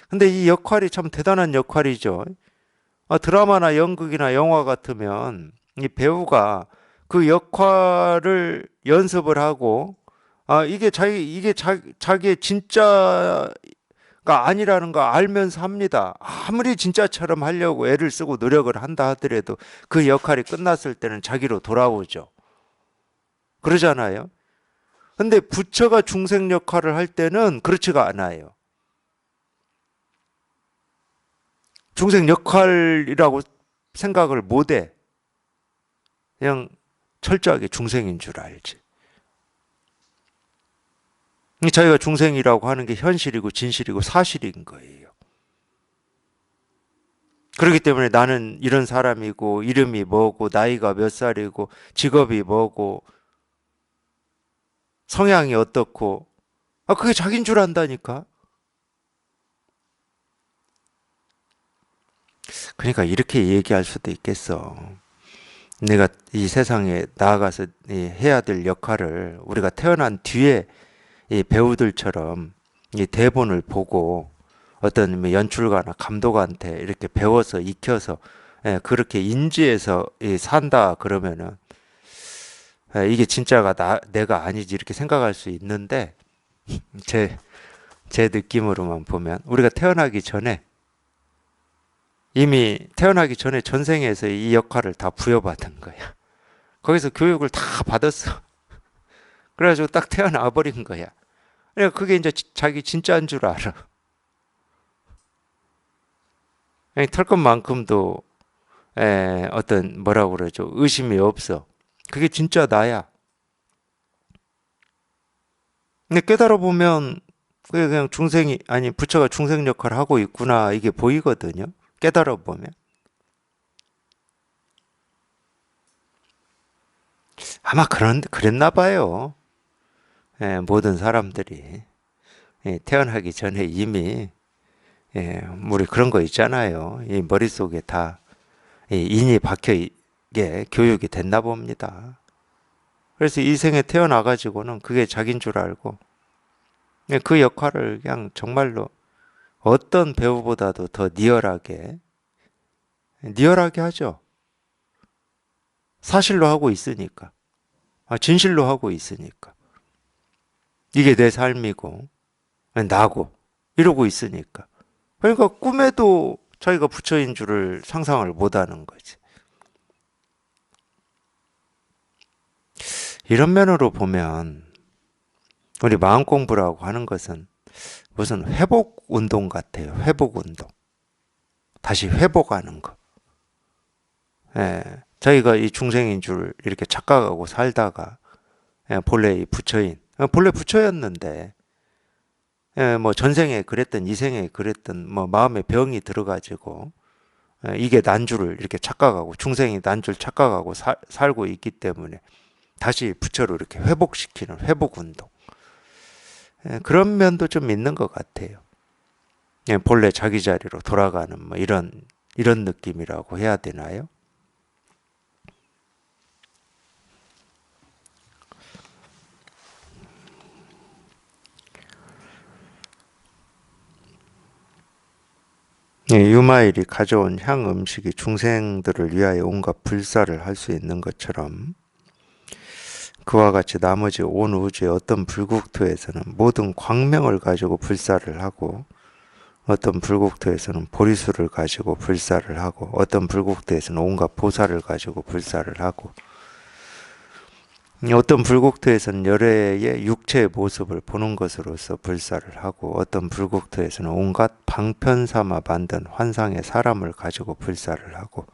근데 이 역할이 참 대단한 역할이죠. 드라마나 연극이나 영화 같으면 이 배우가 그 역할을 연습을 하고 자기의 진짜가 아니라는 거 알면서 합니다. 아무리 진짜처럼 하려고 애를 쓰고 노력을 한다 하더라도 그 역할이 끝났을 때는 자기로 돌아오죠. 그러잖아요. 근데 부처가 중생 역할을 할 때는 그렇지가 않아요. 중생 역할이라고 생각을 못 해. 그냥 철저하게 중생인 줄 알지. 자기가 중생이라고 하는 게 현실이고 진실이고 사실인 거예요. 그렇기 때문에 나는 이런 사람이고 이름이 뭐고 나이가 몇 살이고 직업이 뭐고 성향이 어떻고 그게 자기인 줄 안다니까. 그러니까 이렇게 얘기할 수도 있겠어. 내가 이 세상에 나아가서 해야 될 역할을 우리가 태어난 뒤에 이 배우들처럼 이 대본을 보고 어떤 뭐 연출가나 감독한테 이렇게 배워서 익혀서 그렇게 인지해서 산다 그러면은 이게 진짜가 내가 아니지 이렇게 생각할 수 있는데 제, 제 느낌으로만 보면 우리가 태어나기 전에 이미 태어나기 전에 전생에서 이 역할을 다 부여받은 거야. 거기서 교육을 다 받았어. 그래가지고 딱 태어나 버린 거야. 그러니까 그게 이제 자기 진짜인 줄 알아. 털 것만큼도 어떤 뭐라고 그러죠? 의심이 없어. 그게 진짜 나야. 근데 깨달아 보면 그게 그냥 중생이 아니 부처가 중생 역할을 하고 있구나 이게 보이거든요. 깨달아 보면 아마 그랬나 봐요. 모든 사람들이 태어나기 전에 이미 우리 그런 거 있잖아요. 이 머릿속에 다 인이 박혀 있게 교육이 됐나 봅니다. 그래서 이 생에 태어나 가지고는 그게 자기인 줄 알고 그 역할을 그냥 정말로 어떤 배우보다도 더 리얼하게 하죠. 사실로 하고 있으니까. 진실로 하고 있으니까. 이게 내 삶이고, 나고, 이러고 있으니까. 그러니까 꿈에도 자기가 부처인 줄을 상상을 못 하는 거지. 이런 면으로 보면, 우리 마음 공부라고 하는 것은 무슨 회복 운동 같아요. 회복 운동. 다시 회복하는 거. 자기가 이 중생인 줄 이렇게 착각하고 살다가, 본래 이 부처인, 본래 부처였는데, 뭐 전생에 그랬든 이생에 그랬든 뭐 마음에 병이 들어가지고 이게 난 줄을 이렇게 착각하고 중생이 난 줄 착각하고 살고 있기 때문에 다시 부처로 이렇게 회복시키는 회복 운동. 그런 면도 좀 있는 것 같아요. 본래 자기 자리로 돌아가는 뭐 이런 느낌이라고 해야 되나요? 유마일이 가져온 향 음식이 중생들을 위하여 온갖 불사를 할 수 있는 것처럼 그와 같이 나머지 온 우주의 어떤 불국토에서는 모든 광명을 가지고 불사를 하고 어떤 불국토에서는 보리수를 가지고 불사를 하고 어떤 불국토에서는 온갖 보살을 가지고 불사를 하고 어떤 불국토에서는 열애의 육체의 모습을 보는 것으로서 불사를 하고 어떤 불국토에서는 온갖 방편삼아 만든 환상의 사람을 가지고 불사를 하고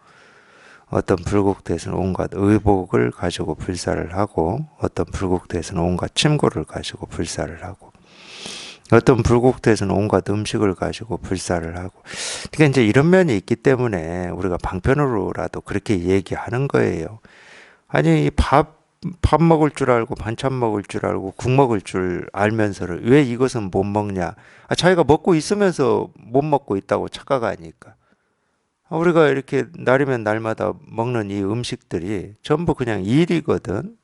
어떤 불국토에서는 온갖 의복을 가지고 불사를 하고 어떤 불국토에서는 온갖 침고를 가지고 불사를 하고 어떤 불국토에서는 온갖 음식을 가지고 불사를 하고 그러니까 이제 이런 면이 있기 때문에 우리가 방편으로라도 그렇게 얘기하는 거예요. 아니 밥 먹을 줄 알고 반찬 먹을 줄 알고 국 먹을 줄 알면서를 왜 이것은 못 먹냐? 자기가 먹고 있으면서 못 먹고 있다고 착각하니까. 우리가 이렇게 날이면 날마다 먹는 이 음식들이 전부 그냥 일이거든.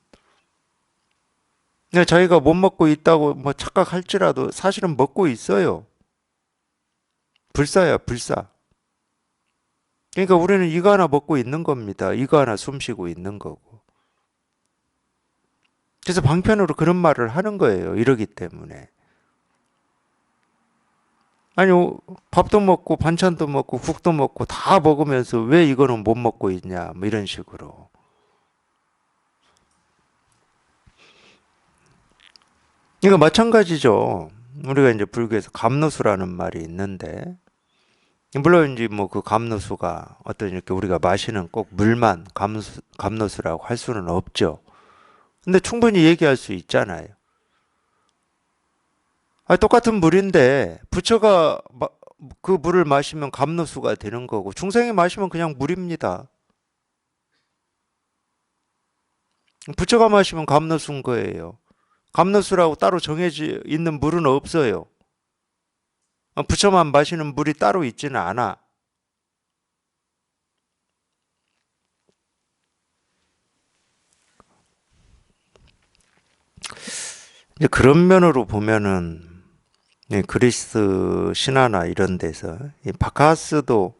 근데 자기가 못 먹고 있다고 뭐 착각할지라도 사실은 먹고 있어요. 불사야, 불사. 그러니까 우리는 이거 하나 먹고 있는 겁니다. 이거 하나 숨 쉬고 있는 거고. 그래서 방편으로 그런 말을 하는 거예요. 이러기 때문에. 아니, 밥도 먹고 반찬도 먹고 국도 먹고 다 먹으면서 왜 이거는 못 먹고 있냐, 뭐 이런 식으로. 이거 마찬가지죠. 우리가 이제 불교에서 감노수라는 말이 있는데, 물론 이제 뭐 그 감노수가 어떤 이렇게 우리가 마시는 꼭 물만 감노수라고 할 수는 없죠. 근데 충분히 얘기할 수 있잖아요. 똑같은 물인데 부처가 그 물을 마시면 감노수가 되는 거고 중생이 마시면 그냥 물입니다. 부처가 마시면 감노수인 거예요. 감노수라고 따로 정해져 있는 물은 없어요. 부처만 마시는 물이 따로 있지는 않아. 이제 그런 면으로 보면은 그리스 신화나 이런 데서 이 바카스도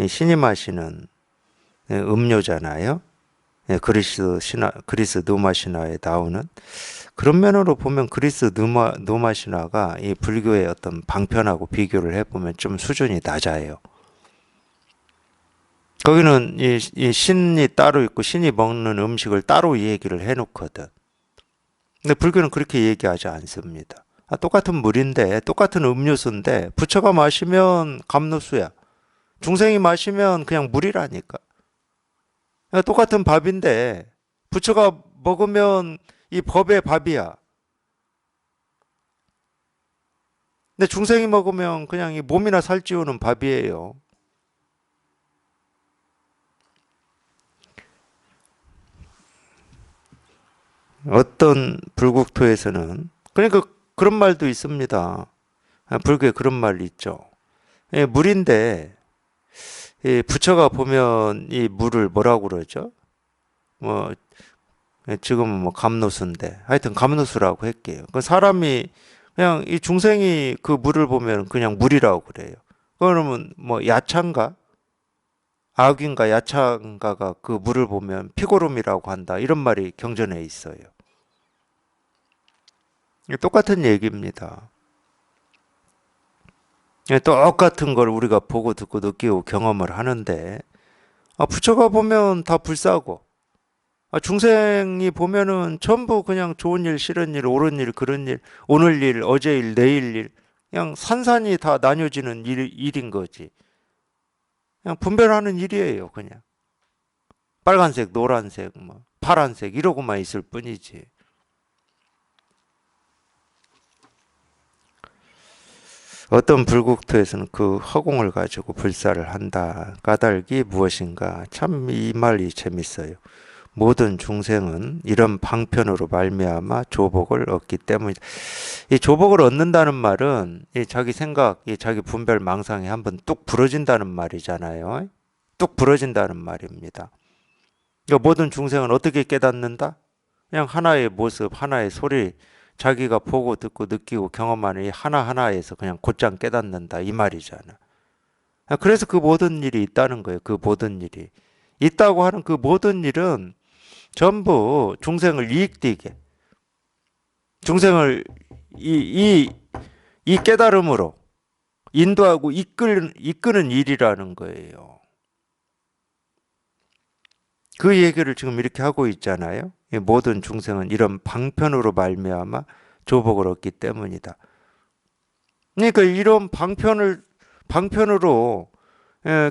신이 마시는 음료잖아요. 예, 그리스 노마 신화에 나오는 그런 면으로 보면 그리스 노마 신화가 이 불교의 어떤 방편하고 비교를 해보면 좀 수준이 낮아요. 거기는 이 신이 따로 있고 신이 먹는 음식을 따로 얘기를 해놓거든. 근데 불교는 그렇게 얘기하지 않습니다. 똑같은 물인데, 똑같은 음료수인데, 부처가 마시면 감로수야. 중생이 마시면 그냥 물이라니까. 똑같은 밥인데, 부처가 먹으면 이 법의 밥이야. 근데 중생이 먹으면 그냥 이 몸이나 살찌우는 밥이에요. 어떤 불국토에서는, 그러니까 그런 말도 있습니다. 불교에 그런 말이 있죠. 예, 물인데, 이 부처가 보면 이 물을 뭐라고 그러죠? 뭐, 지금은 뭐 감노수인데, 하여튼 감노수라고 할게요. 그 사람이, 그냥 이 중생이 그 물을 보면 그냥 물이라고 그래요. 그러면 뭐 야차인가? 악인가 야차인가가 그 물을 보면 피고름이라고 한다. 이런 말이 경전에 있어요. 똑같은 얘기입니다. 똑같은 걸 우리가 보고 듣고 느끼고 경험을 하는데, 부처가 보면 다 불사고, 중생이 보면은 전부 그냥 좋은 일, 싫은 일, 옳은 일, 그런 일, 오늘 일, 어제 일, 내일 일, 그냥 산산이 다 나뉘어지는 일인 거지. 그냥 분별하는 일이에요, 그냥. 빨간색, 노란색, 뭐, 파란색, 이러고만 있을 뿐이지. 어떤 불국토에서는 그 허공을 가지고 불사를 한다. 까닭이 무엇인가? 참 이 말이 재밌어요. 모든 중생은 이런 방편으로 말미암아 조복을 얻기 때문이다. 이 조복을 얻는다는 말은 이 자기 생각, 이 자기 분별 망상이 한번 뚝 부러진다는 말이잖아요. 뚝 부러진다는 말입니다. 그러니까 모든 중생은 어떻게 깨닫는다? 그냥 하나의 모습, 하나의 소리, 자기가 보고 듣고 느끼고 경험하는 이 하나하나에서 그냥 곧장 깨닫는다 이 말이잖아. 그래서 그 모든 일이 있다는 거예요. 그 모든 일이. 있다고 하는 그 모든 일은 전부 중생을 이익되게, 중생을 이 깨달음으로 인도하고 이끄는 일이라는 거예요. 그 얘기를 지금 이렇게 하고 있잖아요. 모든 중생은 이런 방편으로 말미암아 조복을 얻기 때문이다. 그러니까 이런 방편으로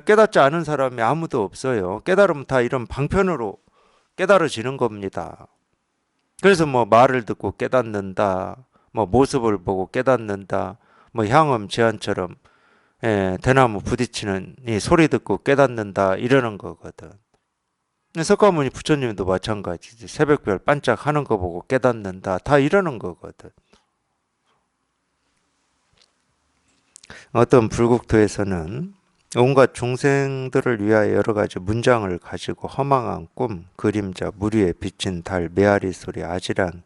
깨닫지 않은 사람이 아무도 없어요. 깨달으면 다 이런 방편으로 깨달아지는 겁니다. 그래서 뭐 말을 듣고 깨닫는다, 뭐 모습을 보고 깨닫는다, 뭐 향음 제한처럼 대나무 부딪히는 이 소리 듣고 깨닫는다 이러는 거거든. 석가모니 부처님도 마찬가지지. 새벽별 반짝하는 거 보고 깨닫는다 다 이러는 거거든. 어떤 불국토에서는 온갖 중생들을 위하여 여러 가지 문장을 가지고 허망한 꿈, 그림자, 물 위에 비친 달, 메아리 소리, 아지랑,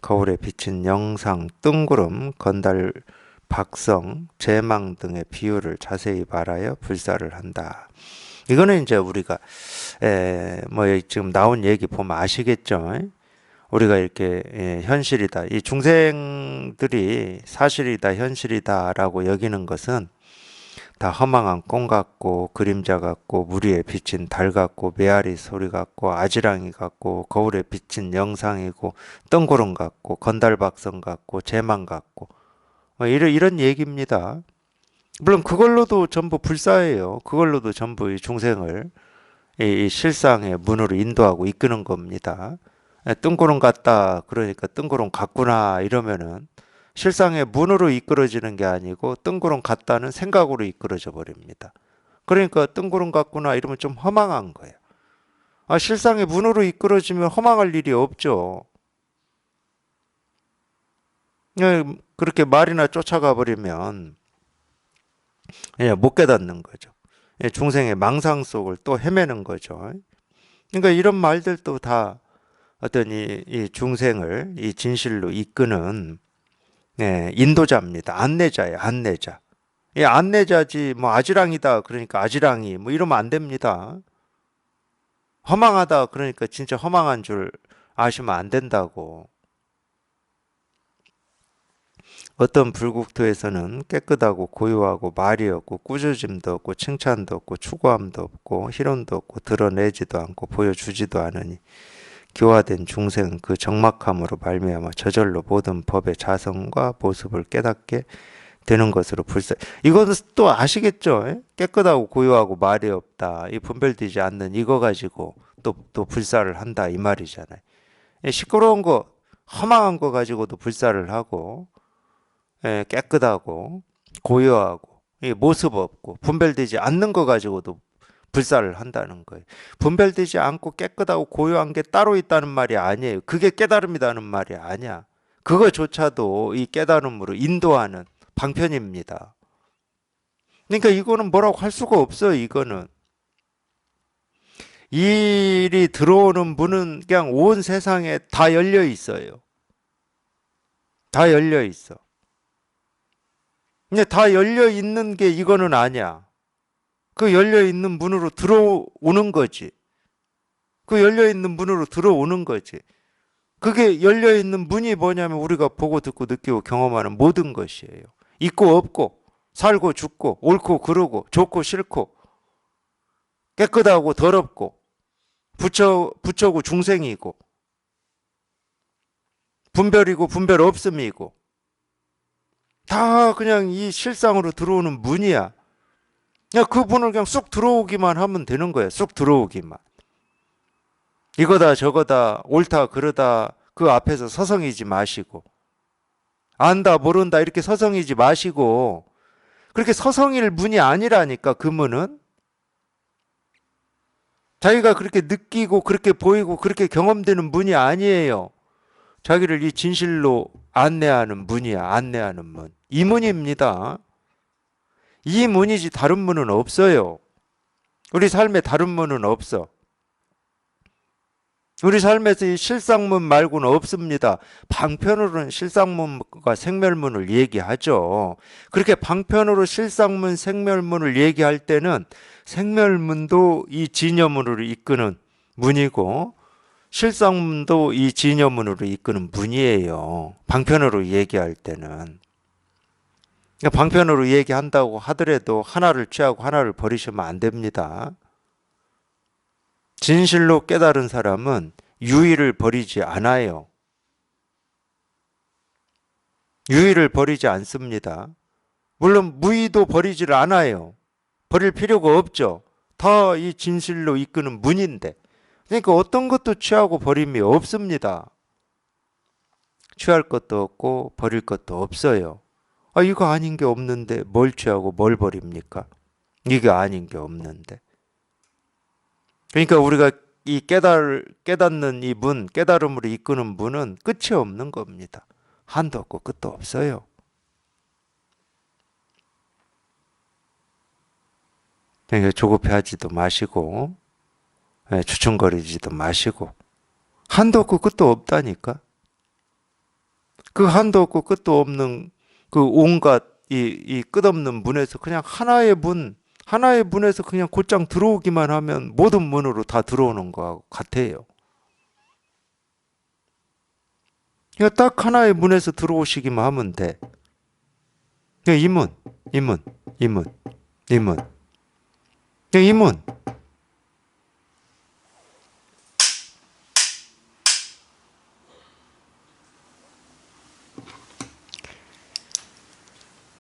거울에 비친 영상, 뜬구름, 건달, 박성, 제망 등의 비유를 자세히 말하여 불사를 한다. 이거는 이제 우리가 뭐 지금 나온 얘기 보면 아시겠죠? 우리가 이렇게 현실이다. 이 중생들이 사실이다, 현실이다라고 여기는 것은 다 허망한 꿈 같고 그림자 같고 물 위에 비친 달 같고 메아리 소리 같고 아지랑이 같고 거울에 비친 영상이고 뜬구름 같고 건달박성 같고 제망 같고 뭐 이런 얘기입니다. 물론 그걸로도 전부 불사예요. 그걸로도 전부 이 중생을 이 실상의 문으로 인도하고 이끄는 겁니다. 뜬구름 같다 그러니까 뜬구름 같구나 이러면은 실상의 문으로 이끌어지는 게 아니고 뜬구름 같다는 생각으로 이끌어져 버립니다. 그러니까 뜬구름 같구나 이러면 좀 허망한 거예요. 실상의 문으로 이끌어지면 허망할 일이 없죠. 그렇게 말이나 쫓아가 버리면 못 깨닫는 거죠. 중생의 망상 속을 또 헤매는 거죠. 그러니까 이런 말들도 다 어떤 이 중생을 이 진실로 이끄는 인도자입니다. 안내자예요, 안내자. 안내자지 뭐 아지랑이다 그러니까 아지랑이 뭐 이러면 안 됩니다. 허망하다 그러니까 진짜 허망한 줄 아시면 안 된다고. 어떤 불국토에서는 깨끗하고 고요하고 말이 없고 꾸짖음도 없고 칭찬도 없고 추구함도 없고 희론도 없고 드러내지도 않고 보여주지도 않으니 교화된 중생은 그 적막함으로 말미암아 저절로 모든 법의 자성과 모습을 깨닫게 되는 것으로 이거는 또 아시겠죠? 깨끗하고 고요하고 말이 없다. 이 분별되지 않는 이거 가지고 또 불사를 한다 이 말이잖아요. 시끄러운 거 허망한 거 가지고도 불사를 하고 깨끗하고 고요하고 모습 없고 분별되지 않는 거 가지고도 불사를 한다는 거예요. 분별되지 않고 깨끗하고 고요한 게 따로 있다는 말이 아니에요. 그게 깨달음이라는 말이 아니야. 그거조차도 이 깨달음으로 인도하는 방편입니다. 그러니까 이거는 뭐라고 할 수가 없어요. 이거는 일이 들어오는 문은 그냥 온 세상에 다 열려 있어요. 다 열려 있어. 근데 다 열려 있는 게 이거는 아니야. 그 열려 있는 문으로 들어오는 거지. 그 열려 있는 문으로 들어오는 거지. 그게 열려 있는 문이 뭐냐면 우리가 보고 듣고 느끼고 경험하는 모든 것이에요. 있고 없고 살고 죽고 옳고 그르고 좋고 싫고 깨끗하고 더럽고 부처고 중생이고 분별이고 분별 없음이고 다 그냥 이 실상으로 들어오는 문이야. 그냥 그 문을 그냥 쑥 들어오기만 하면 되는 거야. 쑥 들어오기만. 이거다 저거다 옳다 그르다 그 앞에서 서성이지 마시고 안다 모른다 이렇게 서성이지 마시고 그렇게 서성일 문이 아니라니까. 그 문은 자기가 그렇게 느끼고 그렇게 보이고 그렇게 경험되는 문이 아니에요. 자기를 이 진실로 안내하는 문이야. 안내하는 문. 이 문입니다. 이 문이지 다른 문은 없어요. 우리 삶에 다른 문은 없어. 우리 삶에서 이 실상문 말고는 없습니다. 방편으로는 실상문과 생멸문을 얘기하죠. 그렇게 방편으로 실상문, 생멸문을 얘기할 때는 생멸문도 이 진여문으로 이끄는 문이고 실상문도 이 진여문으로 이끄는 문이에요. 방편으로 얘기할 때는. 방편으로 얘기한다고 하더라도 하나를 취하고 하나를 버리시면 안 됩니다. 진실로 깨달은 사람은 유의를 버리지 않아요. 유의를 버리지 않습니다. 물론 무의도 버리질 않아요. 버릴 필요가 없죠. 다 이 진실로 이끄는 문인데. 그러니까 어떤 것도 취하고 버림이 없습니다. 취할 것도 없고 버릴 것도 없어요. 이거 아닌 게 없는데 뭘 취하고 뭘 버립니까? 이게 아닌 게 없는데. 그러니까 우리가 이 깨닫는 이 문, 깨달음으로 이끄는 문은 끝이 없는 겁니다. 한도 없고 끝도 없어요. 그러니까 조급해하지도 마시고 주춤거리지도 마시고 한도 없고 끝도 없다니까. 그 한도 없고 끝도 없는 그 온갖 이 끝없는 문에서 그냥 하나의 문에서 그냥 곧장 들어오기만 하면 모든 문으로 다 들어오는 것 같아요. 그냥 딱 하나의 문에서 들어오시기만 하면 돼. 그냥 이 문. 그냥 이 문.